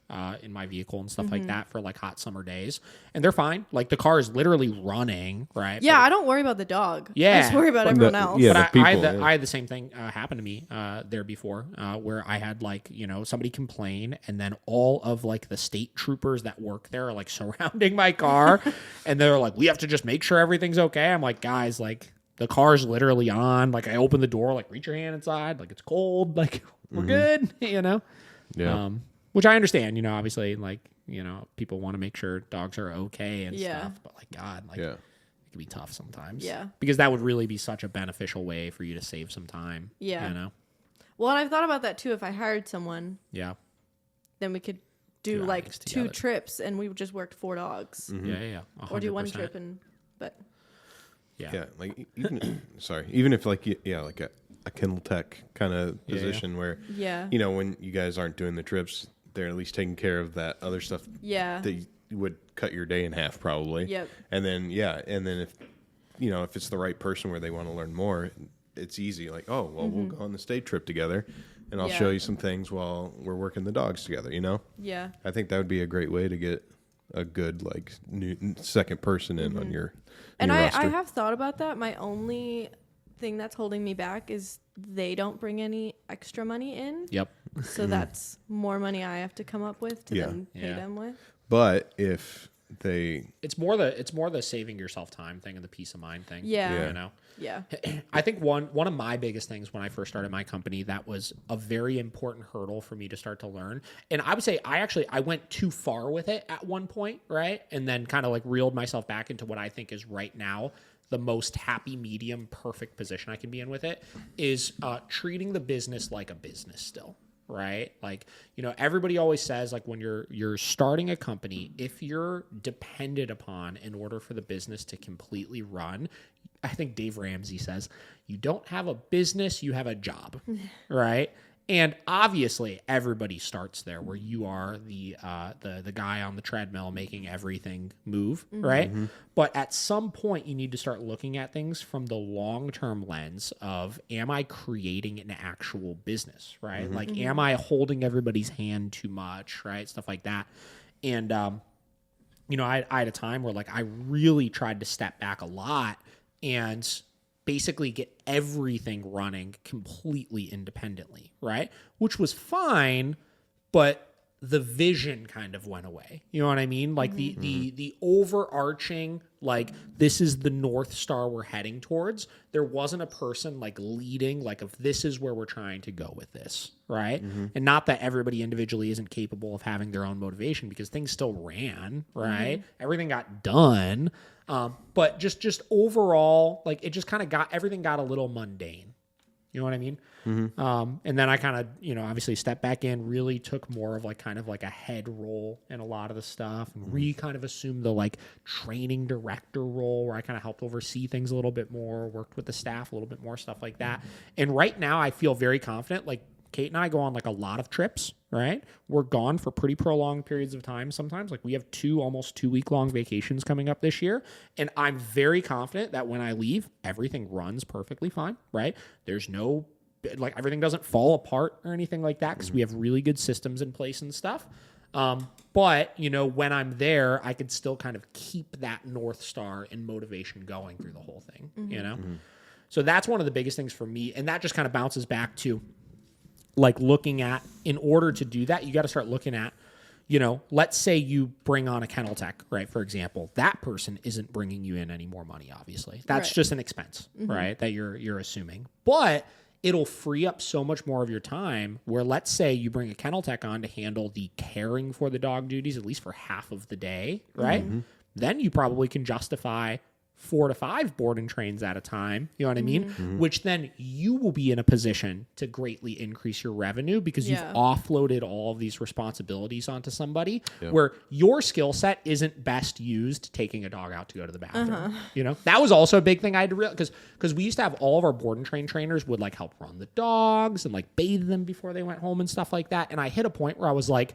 in my vehicle and stuff like that for like hot summer days, and they're fine. Like the car is literally running, right? Yeah, But I don't worry about the dog. Yeah. I just worry about everyone else. yeah. But the I people, had the same thing happen to me there before, where I had like somebody complain, and then all of like the state troopers that work there are like surrounding my car, and they're like, "We have to just make sure everything's okay." I'm like, "Guys, like the car's literally on. Like I open the door, like reach your hand inside, like it's cold, like we're good, Yeah. Which I understand, obviously, like people want to make sure dogs are okay and Yeah. stuff, but like God, like. Yeah. It can be tough sometimes. Yeah. Because that would really be such a beneficial way for you to save some time. Yeah. Well, and I've thought about that too. If I hired someone, Yeah. then we could do 2 like outings 2 together. trips, and we just worked 4 dogs, Yeah. or do 1 100%. trip, but Yeah, like even even if like like a kennel tech kind of position where when you guys aren't doing the trips, they're at least taking care of that other stuff. Yeah, that you would cut your day in half probably. Yep. And then if if it's the right person where they want to learn more, it's easy. Like, oh well, we'll go on the state trip together, and I'll show you some things while we're working the dogs together. Yeah. I think that would be a great way to get a good like new second person in on your roster. I have thought about that. My only thing that's holding me back is they don't bring any extra money in. Yep. So that's more money I have to come up with to then pay them with. But if it's more the saving yourself time thing and the peace of mind thing. Yeah. Yeah. I think one of my biggest things when I first started my company, that was a very important hurdle for me to start to learn. And I would say I went too far with it at one point, right? And then kind of like reeled myself back into what I think is right now the most happy medium, perfect position I can be in with it is treating the business like a business still. Right? Like, everybody always says like when you're starting a company, if you're dependent upon in order for the business to completely run, I think Dave Ramsey says, you don't have a business, you have a job. Right? And obviously everybody starts there where you are the guy on the treadmill making everything move, right? Mm-hmm. But at some point you need to start looking at things from the long-term lens of, am I creating an actual business, right? Mm-hmm. Like, am I holding everybody's hand too much, right? Stuff like that. And, I had a time where like I really tried to step back a lot and basically get everything running completely independently, right? Which was fine, but the vision kind of went away. You know what I mean? Like the overarching, like, this is the North Star we're heading towards. There wasn't a person like leading, like, if this is where we're trying to go with this, right? Mm-hmm. And not that everybody individually isn't capable of having their own motivation, because things still ran, right? Mm-hmm. Everything got done. But just overall, like, it just kind of everything got a little mundane. You know what I mean? Mm-hmm. And then I kind of, obviously stepped back in, really took more of like kind of like a head role in a lot of the stuff, and kind of assumed the like training director role where I kind of helped oversee things a little bit more, worked with the staff a little bit more, stuff like that. And right now I feel very confident. Like, Kate and I go on like a lot of trips, right? We're gone for pretty prolonged periods of time sometimes. Like, we have almost 2 week long vacations coming up this year. And I'm very confident that when I leave, everything runs perfectly fine, right? There's no, like, everything doesn't fall apart or anything like that, because we have really good systems in place and stuff. But, when I'm there, I can still kind of keep that North Star and motivation going through the whole thing, Mm-hmm. So that's one of the biggest things for me. And that just kind of bounces back to, like, looking at, in order to do that, you got to start looking at, let's say you bring on a kennel tech, right? For example, that person isn't bringing you in any more money, obviously. That's just an expense, right? That you're assuming. But it'll free up so much more of your time where, let's say you bring a kennel tech on to handle the caring for the dog duties, at least for half of the day, right? Mm-hmm. Then you probably can justify 4 to 5 board and trains at a time, you know what I mean? Mm-hmm. Which then you will be in a position to greatly increase your revenue, because you've offloaded all of these responsibilities onto somebody where your skill set isn't best used taking a dog out to go to the bathroom. That was also a big thing I had to realize, because we used to have all of our board and train trainers would like help run the dogs and like bathe them before they went home and stuff like that. And I hit a point where I was like,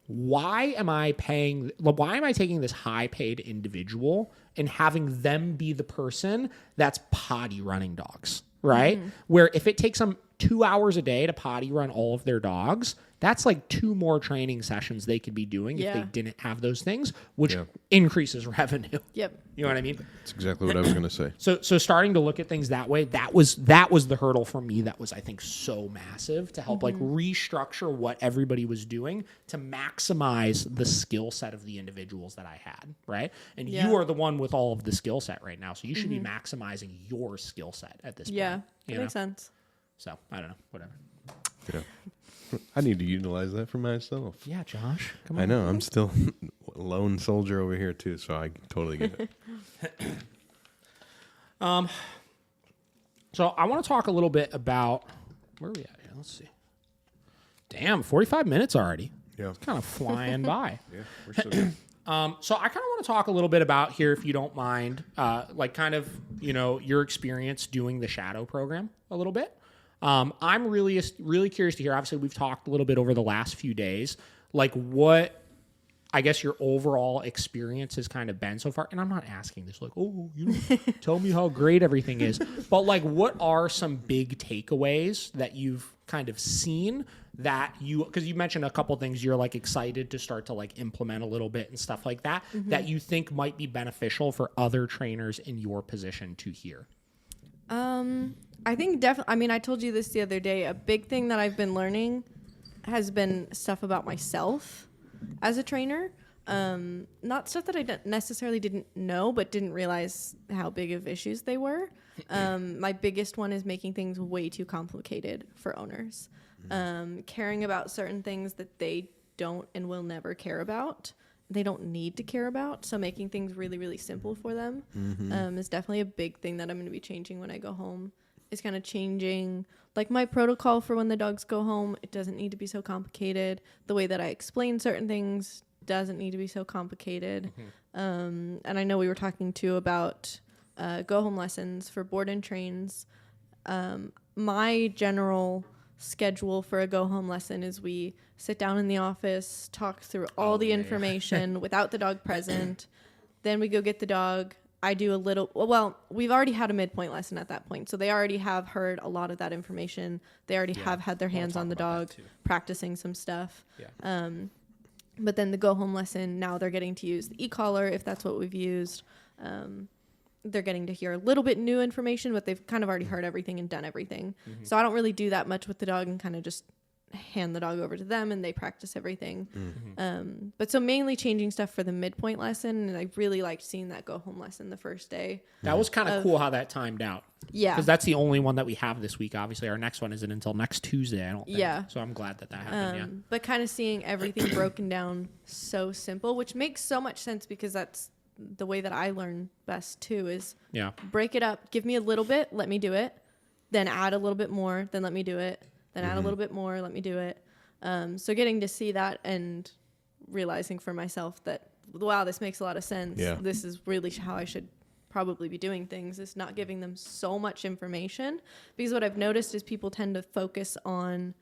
why am I taking this high paid individual and having them be the person that's potty running dogs, right? Mm-hmm. Where if it takes them 2 hours a day to potty run all of their dogs, that's like 2 more training sessions they could be doing if they didn't have those things, which increases revenue. Yep. You know what I mean? That's exactly what I was going to say. So starting to look at things that way, that was the hurdle for me. That was, I think, so massive to help like restructure what everybody was doing to maximize the skill set of the individuals that I had, right? And you are the one with all of the skill set right now, so you should be maximizing your skill set at this point. Yeah, that makes sense. So, I don't know, whatever. Yeah. I need to utilize that for myself. Yeah, Josh. Come on. I know. I'm still a lone soldier over here, too, so I totally get it. So I want to talk a little bit about, where are we at here? Let's see. Damn, 45 minutes already. Yeah. It's kind of flying by. Yeah, we're still good. So I kind of want to talk a little bit about here, if you don't mind, like kind of, your experience doing the shadow program a little bit. I'm really curious to hear. Obviously, we've talked a little bit over the last few days, like what I guess your overall experience has kind of been so far. And I'm not asking this like, tell me how great everything is. But like, what are some big takeaways that you've kind of seen that because you mentioned a couple things you're like excited to start to like implement a little bit and stuff like that, that you think might be beneficial for other trainers in your position to hear? I think definitely, I mean, I told you this the other day, a big thing that I've been learning has been stuff about myself as a trainer. Not stuff that I necessarily didn't know, but didn't realize how big of issues they were. My biggest one is making things way too complicated for owners. Caring about certain things that they don't and will never care about. They don't need to care about. So making things really, really simple for them is definitely a big thing that I'm going to be changing when I go home. It's kind of changing like my protocol for when the dogs go home. It doesn't need to be so complicated. The way that I explain certain things doesn't need to be so complicated. And I know we were talking too about go home lessons for board and trains. My general schedule for a go home lesson is we sit down in the office, talk through all the information without the dog present. Then we go get the dog. I do a little, well, we've already had a midpoint lesson at that point. So they already have heard a lot of that information. They already have had their hands on the dog, practicing some stuff. But then the go home lesson, now they're getting to use the e-collar if that's what we've used. They're getting to hear a little bit new information, but they've kind of already heard everything and done everything. So I don't really do that much with the dog and kind of just hand the dog over to them and they practice everything. But so mainly changing stuff for the midpoint lesson. And I really liked seeing that go home lesson the first day. That was kind of cool how that timed out. Yeah. Because that's the only one that we have this week. Obviously, our next one isn't until next Tuesday, I don't think. Yeah. So I'm glad that happened, But kind of seeing everything broken down so simple, which makes so much sense because that's the way that I learn best too is break it up. Give me a little bit, let me do it. Then add a little bit more, then let me do it. Then add a little bit more, let me do it. So getting to see that and realizing for myself that, wow, this makes a lot of sense. This is really how I should probably be doing things, is not giving them so much information. Because what I've noticed is people tend to focus on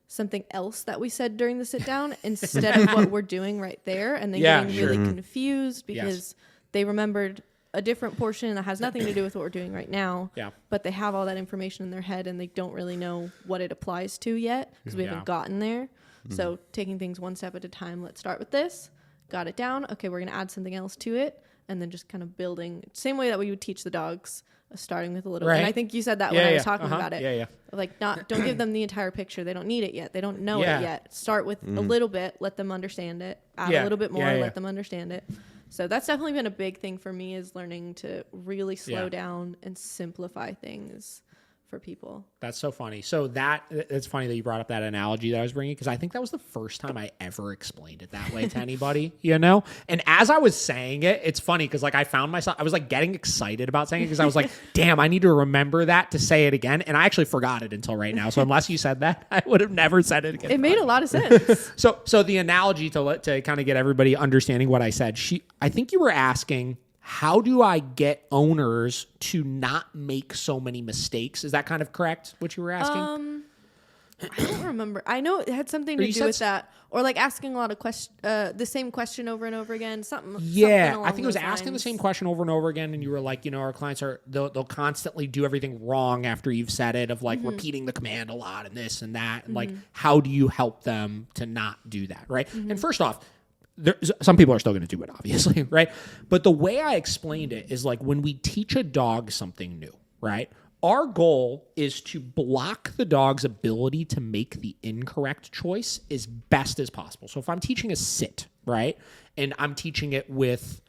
something else that we said during the sit down instead of what we're doing right there. And then getting really confused because they remembered a different portion that has nothing to do with what we're doing right now. But they have all that information in their head and they don't really know what it applies to yet because we haven't gotten there. So taking things one step at a time. Let's start with this. Got it down. Okay, we're going to add something else to it. And then just kind of building, same way that we would teach the dogs, starting with a little. And I think you said that when I was talking about it. Like, don't give them the entire picture. They don't need it yet. They don't know it yet. Start with a little bit. Let them understand it. Add a little bit more. Let them understand it. So that's definitely been a big thing for me, is learning to really slow down and simplify things for people. That's so funny. So it's funny that you brought up that analogy that I was bringing, because I think that was the first time I ever explained it that way to anybody, And as I was saying it, it's funny because like I found myself, I was like getting excited about saying it because I was like, damn, I need to remember that to say it again. And I actually forgot it until right now. So unless you said that, I would have never said it again. It made a lot of sense. So the analogy to kind of get everybody understanding what I said, I think you were asking, how do I get owners to not make so many mistakes? Is that kind of correct, what you were asking? I don't remember. I know it had something to do with that. Or like asking a lot of the same question over and over again. Something I think it was asking the same question over and over again. And you were like, our clients they'll constantly do everything wrong after you've said it, of like repeating the command a lot and this and that. And like, how do you help them to not do that? Right. And first off, some people are still going to do it, obviously, right? But the way I explained it is like when we teach a dog something new, right? Our goal is to block the dog's ability to make the incorrect choice as best as possible. So if I'm teaching a sit, right, and I'm teaching it with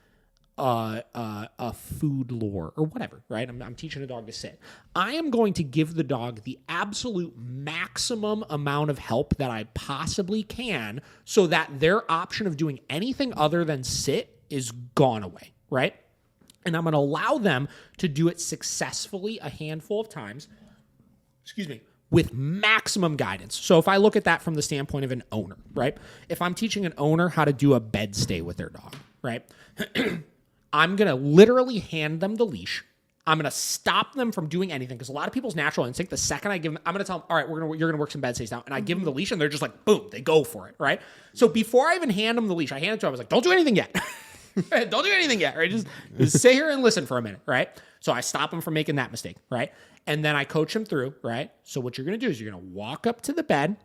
a food lure or whatever, right? I'm teaching a dog to sit. I am going to give the dog the absolute maximum amount of help that I possibly can so that their option of doing anything other than sit is gone away, right? And I'm going to allow them to do it successfully a handful of times, with maximum guidance. So if I look at that from the standpoint of an owner, right? If I'm teaching an owner how to do a bed stay with their dog, right? I'm going to literally hand them the leash. I'm going to stop them from doing anything because a lot of people's natural instinct, the second I give them, I'm going to tell them, all right, you're going to work some bed stays now. And I give them the leash and they're just like, boom, they go for it, right? So before I even hand them the leash, I hand it to them, I was like, don't do anything yet. Don't do anything yet, right? Just sit here and listen for a minute, right? So I stop them from making that mistake, right? And then I coach them through, right? So what you're going to do is you're going to walk up to the bed.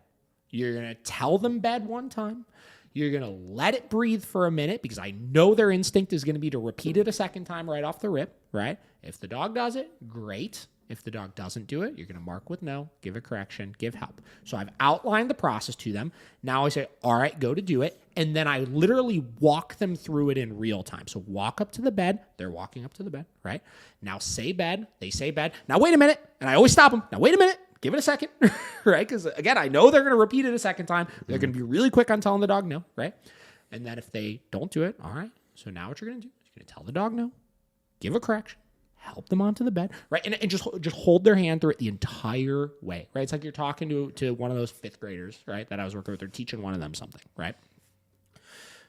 You're going to tell them bed one time. You're going to let it breathe for a minute because I know their instinct is going to be to repeat it a second time right off the rip, right? If the dog does it, great. If the dog doesn't do it, you're going to mark with no, give a correction, give help. So I've outlined the process to them. Now I say, all right, go to do it. And then I literally walk them through it in real time. So walk up to the bed. They're walking up to the bed, right? Now say bed. They say bed. Now wait a minute. And I always stop them. Now wait a minute. Give it a second, right? Because again, I know they're going to repeat it a second time. They're going to be really quick on telling the dog no, right? And then if they don't do it, all right. So now what you're going to do is you're going to tell the dog no, give a correction, help them onto the bed, right? And just hold their hand through it the entire way, right? It's like you're talking to one of those fifth graders, right? That I was working with. They're teaching one of them something, right?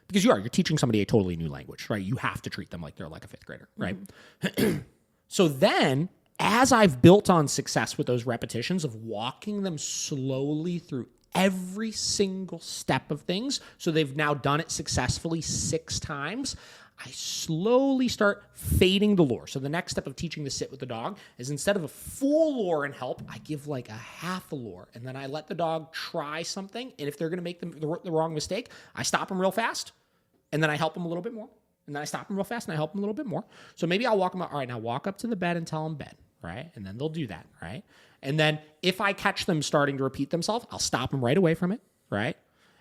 Because you're teaching somebody a totally new language, right? You have to treat them like they're like a fifth grader, right? Mm-hmm. So then, as I've built on success with those repetitions of walking them slowly through every single step of things, so they've now done it successfully 6 times, I slowly start fading the lure. So the next step of teaching the sit with the dog is instead of a full lure and help, I give like a half a lure. And then I let the dog try something. And if they're going to make the wrong mistake, I stop them real fast. And then I help them a little bit more. And then I stop them real fast and I help them a little bit more. So maybe I'll walk them out. All right, now walk up to the bed and tell them bed, right? And then they'll do that, right? And then if I catch them starting to repeat themselves, I'll stop them right away from it, right?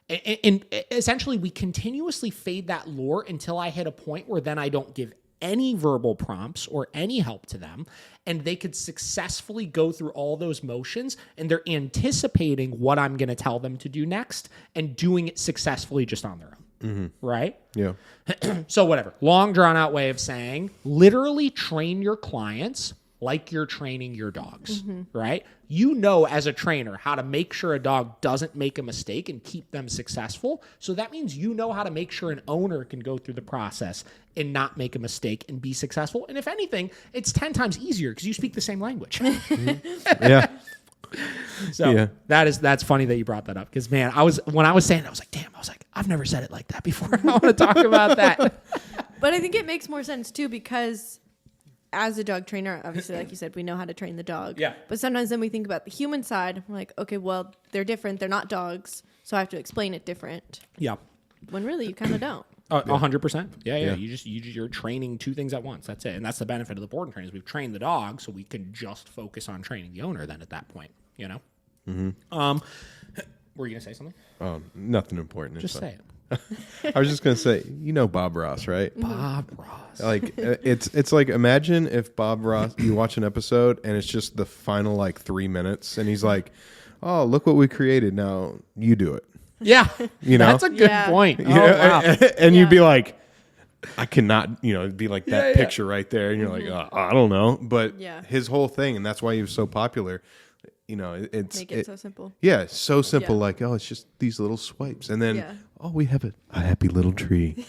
And essentially, we continuously fade that lure until I hit a point where then I don't give any verbal prompts or any help to them, and they could successfully go through all those motions, and they're anticipating what I'm going to tell them to do next and doing it successfully just on their own. Mm-hmm. Right? Yeah. So whatever. Long, drawn-out way of saying, literally train your clients like you're training your dogs, right? You know as a trainer how to make sure a dog doesn't make a mistake and keep them successful. So that means you know how to make sure an owner can go through the process and not make a mistake and be successful. And if anything, it's 10 times easier because you speak the same language. Yeah. So Yeah. that's funny that you brought that up because, man, when I was saying it, I was like, damn, I've never said it like that before. I want to talk about that. But I think it makes more sense too because as a dog trainer, obviously, like you said, we know how to train the dog. Yeah. But sometimes then we think about the human side. We're like, okay, well, they're different. They're not dogs. So I have to explain it different. Yeah. When really you kind of don't. 100%. Yeah. Yeah. You're training 2 things at once. That's it. And that's the benefit of the board and trainers. We've trained the dog, so we can just focus on training the owner then at that point, you know? Mm-hmm. Were you going to say something? Nothing important. Just say it. I was just going to say, Bob Ross, right? Bob Ross. Like it's like, imagine if Bob Ross, you watch an episode and it's just the final like 3 minutes and he's like, oh, look what we created. Now you do it. Yeah. You know? That's a good point. Oh, Yeah, wow. and you'd be like, I cannot, it'd be like that picture right there. And you're like, I don't know. But his whole thing, and that's why he was so popular, it's Make it so simple. Yeah, so simple. Yeah. Like, it's just these little swipes. And then, we have a happy little tree,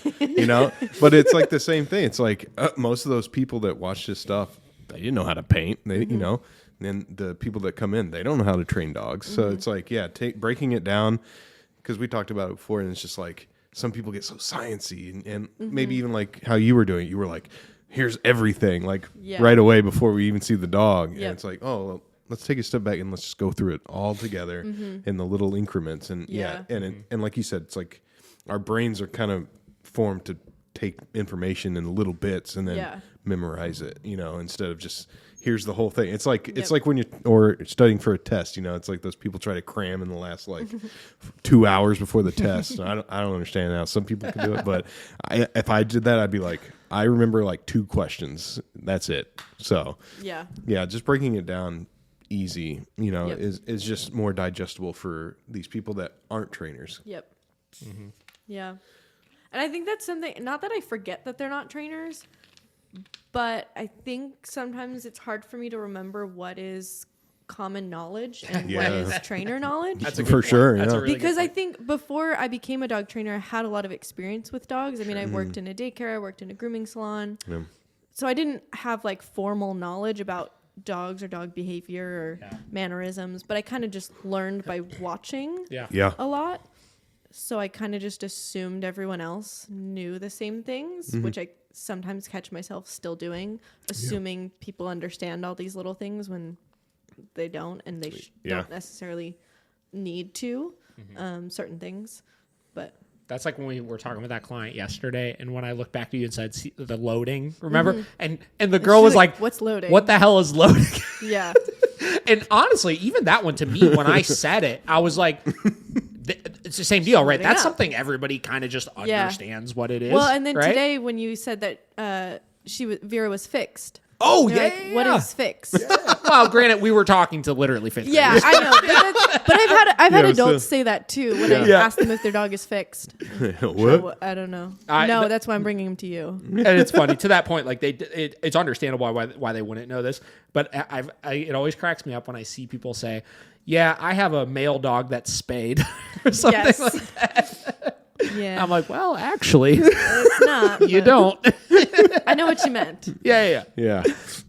But it's like the same thing. It's like most of those people that watch this stuff, they didn't know how to paint. They, and then the people that come in, they don't know how to train dogs. So it's like, breaking it down, because we talked about it before, and it's just like some people get so sciencey, and maybe even like how you were doing it. You were like, here's everything, like right away before we even see the dog. And it's like, well, let's take a step back and let's just go through it all together in the little increments. And and like you said, it's like our brains are kind of formed to take information in little bits and then memorize it, instead of just here's the whole thing. It's like it's like when you're studying for a test, it's like those people try to cram in the last like 2 hours before the test. I don't understand how some people can do it, but if I did that, I'd be like, I remember like 2 questions. That's it. So just breaking it down easy, is just more digestible for these people that aren't trainers. Yep. Yeah. And I think that's something, not that I forget that they're not trainers, but I think sometimes it's hard for me to remember what is common knowledge and Yeah. what is trainer knowledge. That's a good For point. sure, That's yeah. a really Because good I point. think before I became a dog trainer, I had a lot of experience with dogs. I mean, I worked in a daycare, I worked in a grooming salon. Yeah. So I didn't have like formal knowledge about dogs or dog behavior or Yeah. mannerisms, but I kind of just learned by watching Yeah. a lot. So I kind of just assumed everyone else knew the same things, which I sometimes catch myself still doing, assuming people understand all these little things when they don't, and they don't necessarily need to, certain things. But That's like when we were talking with that client yesterday, and when I looked back to you and said, "See, the loading," remember? And the girl was like, "What's loading? What the hell is loading?" Yeah. And honestly, even that one to me, when I said it, I was like, it's the same deal, right? Loading That's up. something everybody kind of just understands what it is. Well, and then right? today when you said that Vera was fixed. Oh, You're yeah. like, what is fixed? Well, granted, we were talking to literally fifth Yeah, graders. I know. But I've had Yeah, adults so- say that too when I Yeah. ask them if their dog is fixed. What? I don't know. But- That's why I'm bringing him to you. And it's funny to that point. Like it's understandable why they wouldn't know this. But it always cracks me up when I see people say, "Yeah, I have a male dog that's spayed," or something Yes. like that. Yeah, I'm like, well, actually, it's not. you but don't. I know what you meant. Yeah. Yeah.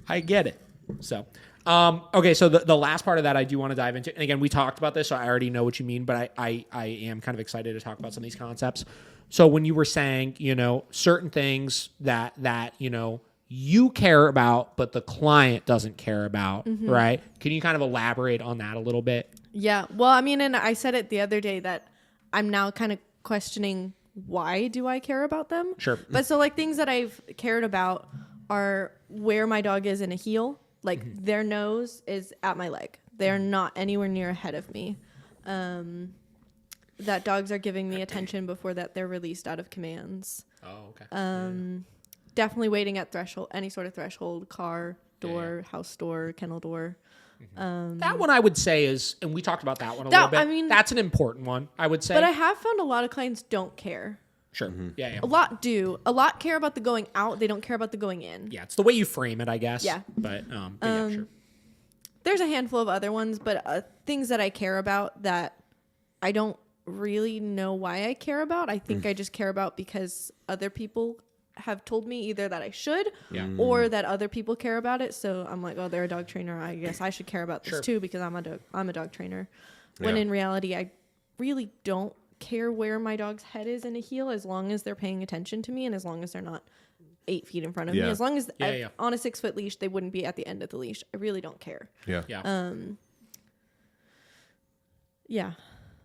I get it. So, okay. So the last part of that I do want to dive into, and again, we talked about this, so I already know what you mean, but I am kind of excited to talk about some of these concepts. So when you were saying, certain things that, you care about, but the client doesn't care about, right? Can you kind of elaborate on that a little bit? Yeah. Well, I mean, and I said it the other day that I'm now kind of questioning why do I care about them? Sure. But so like things that I've cared about are where my dog is in a heel. Like their nose is at my leg. They're not anywhere near ahead of me. That dogs are giving me attention before that they're released out of commands. Oh, okay. Definitely waiting at threshold, any sort of threshold, car door, house door, kennel door. That one I would say is, and we talked about that one a little bit. I mean, that's an important one, I would say. But I have found a lot of clients don't care. Sure. Yeah. A lot do. A lot care about the going out. They don't care about the going in. Yeah. It's the way you frame it, I guess. Yeah. But yeah, sure. There's a handful of other ones, but things that I care about that I don't really know why I care about. I think I just care about because other people have told me either that I should or that other people care about it. So I'm like, oh, they're a dog trainer. I guess I should care about this too because I'm a dog trainer. When in reality, I really don't care where my dog's head is in a heel as long as they're paying attention to me and as long as they're not 8 feet in front of me. As long as on a 6-foot leash, they wouldn't be at the end of the leash. I really don't care. Yeah. Yeah. Yeah.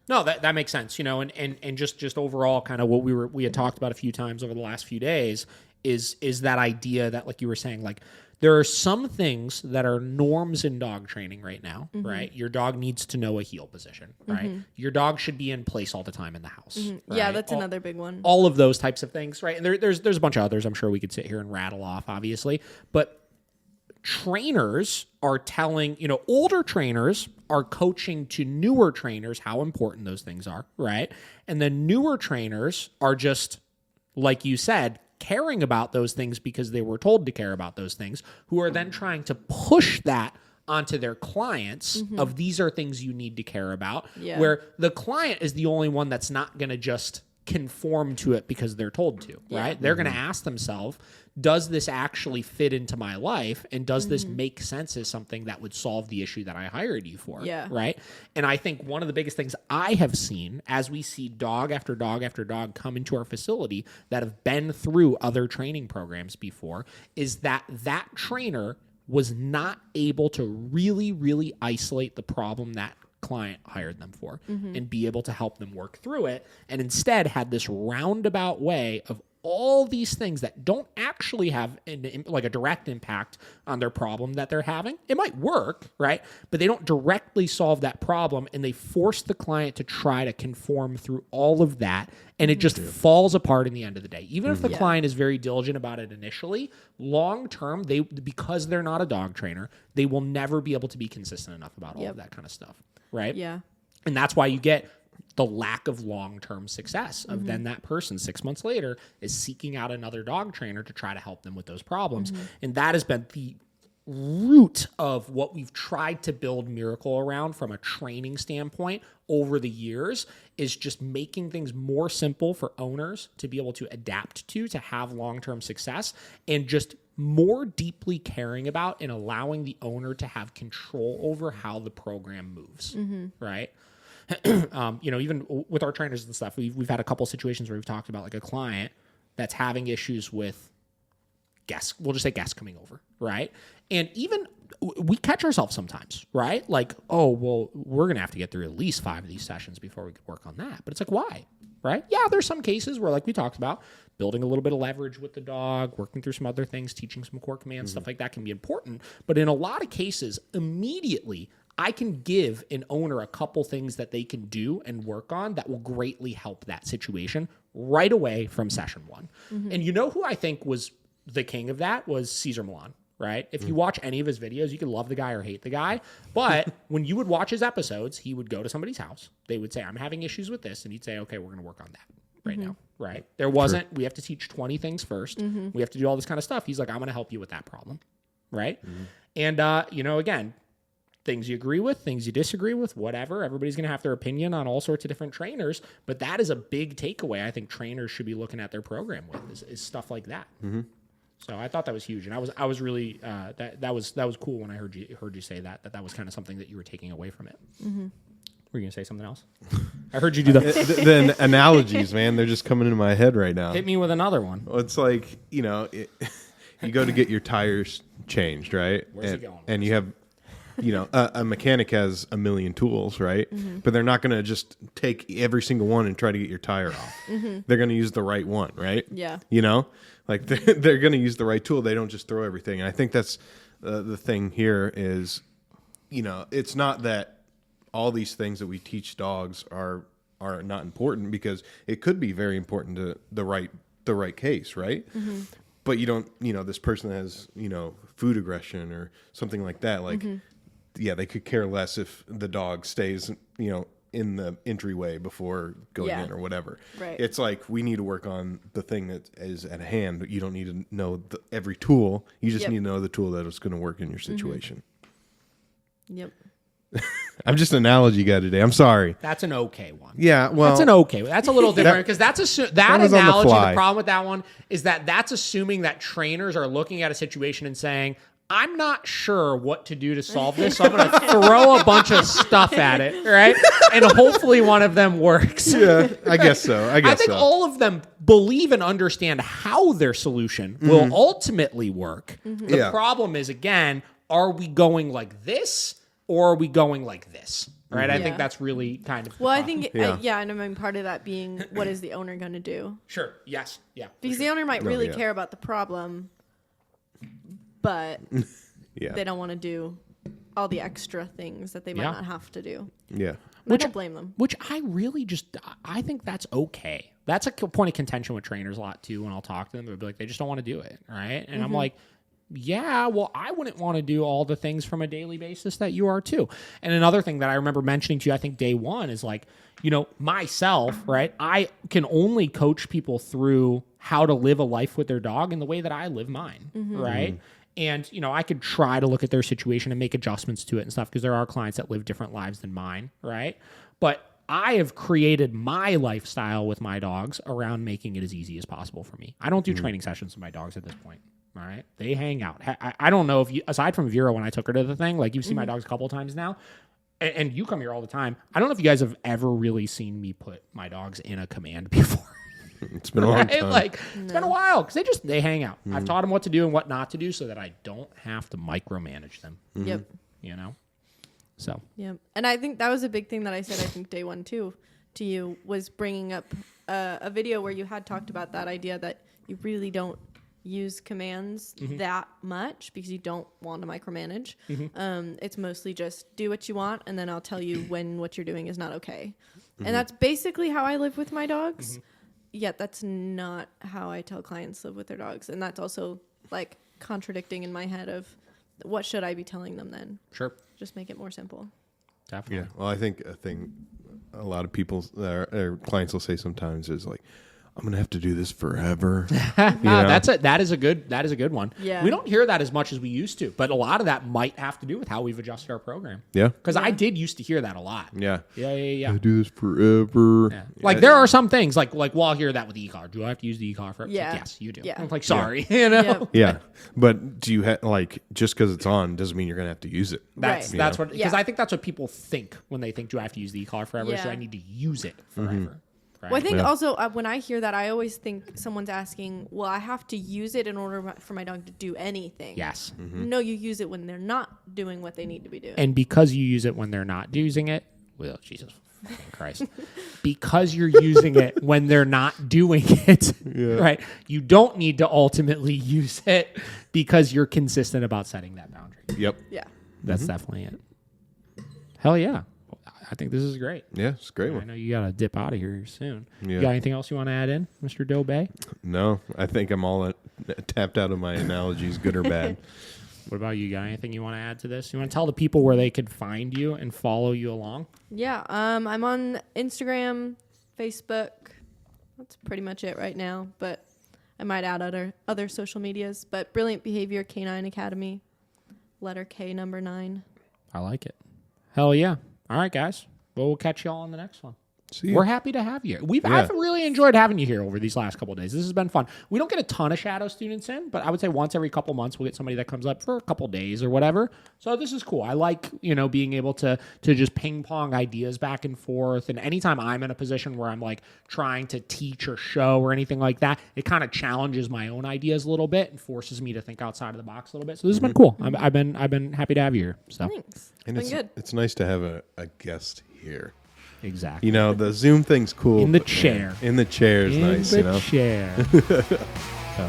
No, that makes sense, and just overall kind of what we had talked about a few times over the last few days is that idea that, like you were saying, like there are some things that are norms in dog training right now, right? Your dog needs to know a heel position, right? Your dog should be in place all the time in the house. Right? Yeah, that's another big one. All of those types of things, right? And there's a bunch of others I'm sure we could sit here and rattle off, obviously, but trainers are telling, older trainers are coaching to newer trainers how important those things are, right? And the newer trainers are just, like you said, caring about those things because they were told to care about those things, who are then trying to push that onto their clients of these are things you need to care about, where the client is the only one that's not going to just conform to it because they're told to, right? They're going to ask themselves, does this actually fit into my life? And does this make sense as something that would solve the issue that I hired you for? Yeah. Right. And I think one of the biggest things I have seen as we see dog after dog after dog come into our facility that have been through other training programs before is that trainer was not able to really, really isolate the problem that client hired them for and be able to help them work through it, and instead had this roundabout way of all these things that don't actually have like a direct impact on their problem that they're having. It might work, right? But they don't directly solve that problem, and they force the client to try to conform through all of that, and it just falls apart in the end of the day. Even if the client is very diligent about it initially, long term, because they're not a dog trainer, they will never be able to be consistent enough about all of that kind of stuff, right? Yeah. And that's why you get the lack of long-term success of then that person 6 months later is seeking out another dog trainer to try to help them with those problems. And that has been root of what we've tried to build Miracle around from a training standpoint over the years is just making things more simple for owners to be able to adapt to have long-term success, and just more deeply caring about and allowing the owner to have control over how the program moves, right? Even with our trainers and stuff, we've had a couple situations where we've talked about like a client that's having issues with guests. We'll just say guests coming over, right? And even we catch ourselves sometimes, right? Like, oh, well, we're going to have to get through at least 5 of these sessions before we could work on that. But it's like, why? Right? Yeah, there's some cases where, like we talked about, building a little bit of leverage with the dog, working through some other things, teaching some core commands, stuff like that can be important. But in a lot of cases, immediately, I can give an owner a couple things that they can do and work on that will greatly help that situation right away from session 1. And you know who I think was the king of that was Cesar Millan, right? If you watch any of his videos, you can love the guy or hate the guy. But when you would watch his episodes, he would go to somebody's house. They would say, I'm having issues with this. And he'd say, okay, we're going to work on that right now, right? There wasn't, we have to teach 20 things first. We have to do all this kind of stuff. He's like, I'm going to help you with that problem, right? And, again, things you agree with, things you disagree with, whatever. Everybody's going to have their opinion on all sorts of different trainers. But that is a big takeaway I think trainers should be looking at their program with is stuff like that. So I thought that was huge, and I was really that was cool when I heard you say that was kind of something that you were taking away from it. Were you gonna say something else? I heard you do the analogies, man. They're just coming into my head right now. Hit me with another one. Well, it's like you go to get your tires changed, right? Where's it going? And you have. A mechanic has a million tools, right? But they're not going to just take every single one and try to get your tire off. They're going to use the right one, right? Yeah. Like they're going to use the right tool. They don't just throw everything. And I think that's the thing here is, it's not that all these things that we teach dogs are not important, because it could be very important to the right case, right? But you don't, this person has, food aggression or something like that. Like, yeah, they could care less if the dog stays, in the entryway before going in or whatever. Right. It's like we need to work on the thing that is at hand. But you don't need to know every tool. You just need to know the tool that is going to work in your situation. Yep. I'm just an analogy guy today. I'm sorry. That's an okay one. Yeah, well, that's an okay. That's a little different because that was on the analogy. fly. The problem with that one is that's assuming that trainers are looking at a situation and saying, I'm not sure what to do to solve this, so I'm going to throw a bunch of stuff at it, right? And hopefully one of them works. Yeah, I guess so. I think all of them believe and understand how their solution will ultimately work. The problem is, again, are we going like this or are we going like this? Right? I think that's really kind of... Well, I think, and I mean, part of that being, what is the owner going to do? Sure. Yes. Yeah. Because the owner might really care about the problem, but they don't want to do all the extra things that they might not have to do. Yeah. I don't blame them. Which I think that's okay. That's a point of contention with trainers a lot too. When I'll talk to them, they'll be like, they just don't want to do it. Right. And I'm like, yeah, well, I wouldn't want to do all the things from a daily basis that you are too. And another thing that I remember mentioning to you, I think day one is like, myself, right? I can only coach people through how to live a life with their dog in the way that I live mine. Right. And, I could try to look at their situation and make adjustments to it and stuff because there are clients that live different lives than mine, right? But I have created my lifestyle with my dogs around making it as easy as possible for me. I don't do training sessions with my dogs at this point, all right? They hang out. I don't know if you, aside from Vera when I took her to the thing, like you've seen my dogs a couple of times now, and you come here all the time. I don't know if you guys have ever really seen me put my dogs in a command before. It's been a long time. It's been a while because they hang out. I've taught them what to do and what not to do so that I don't have to micromanage them. Yep. So. Yep. And I think that was a big thing that I said, I think day one too, to you was bringing up a video where you had talked about that idea that you really don't use commands that much because you don't want to micromanage. It's mostly just do what you want and then I'll tell you when what you're doing is not okay. And that's basically how I live with my dogs. Yet that's not how I tell clients live with their dogs. And that's also like contradicting in my head of what should I be telling them then? Sure. Just make it more simple. Definitely. Yeah. Well, I think a lot of people, or clients will say sometimes is like, I'm gonna have to do this forever. That is a good one. Yeah. We don't hear that as much as we used to, but a lot of that might have to do with how we've adjusted our program. Yeah. Because I did used to hear that a lot. Yeah. Yeah. I do this forever. Yeah. Like there are some things like well, I'll hear that with the e-car. Do I have to use the e-car for it? Yeah. Like, yes, you do. Yeah. I'm like, sorry, you know. Yep. Yeah. But do you like just because it's on doesn't mean you're gonna have to use it. That's Right. what because Yeah. I think that's what people think when they think, do I have to use the e-car forever? Yeah. So I need to use it forever. Right? Well, I think Yeah. also when I hear that, I always think someone's asking, well, I have to use it in order for my dog to do anything. Yes. No, you use it when they're not doing what they need to be doing. And because you use it when they're not using it, well, Jesus fucking Christ. Because you're using it when they're not doing it, right? You don't need to ultimately use it because you're consistent about setting that boundary. Yep. Yeah. That's definitely it. Hell yeah. I think this is great. Yeah, it's a great I one. know you got to dip out of here soon. Yeah. You got anything else you want to add in, Mr. Dobay? No, I think I'm all tapped out of my analogies, good or bad. What about you? Got anything you want to add to this? You want to tell the people where they could find you and follow you along? Yeah. I'm on Instagram, Facebook. That's pretty much it right now. But I might add other social medias. But Brilliant Behavior Canine Academy, letter K, number 9. I like it. Hell yeah. All right, guys. Well, we'll catch y'all on the next one. See ya. We're happy to have you. I've really enjoyed having you here over these last couple of days. This has been fun. We don't get a ton of shadow students in, but I would say once every couple months we'll get somebody that comes up for a couple days or whatever. So this is cool. I like, being able to just ping pong ideas back and forth. And anytime I'm in a position where I'm like trying to teach or show or anything like that, it kind of challenges my own ideas a little bit and forces me to think outside of the box a little bit. So this has been cool. I've been happy to have you here. So Thanks. And It's been good. it's nice to have a guest here. exactly. The Zoom thing's cool. In the but, chair. Man, in the chair is nice, the chair. So,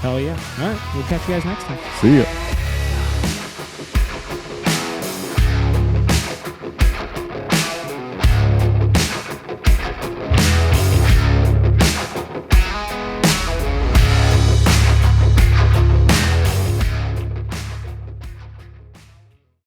hell yeah. All right. We'll catch you guys next time. See ya.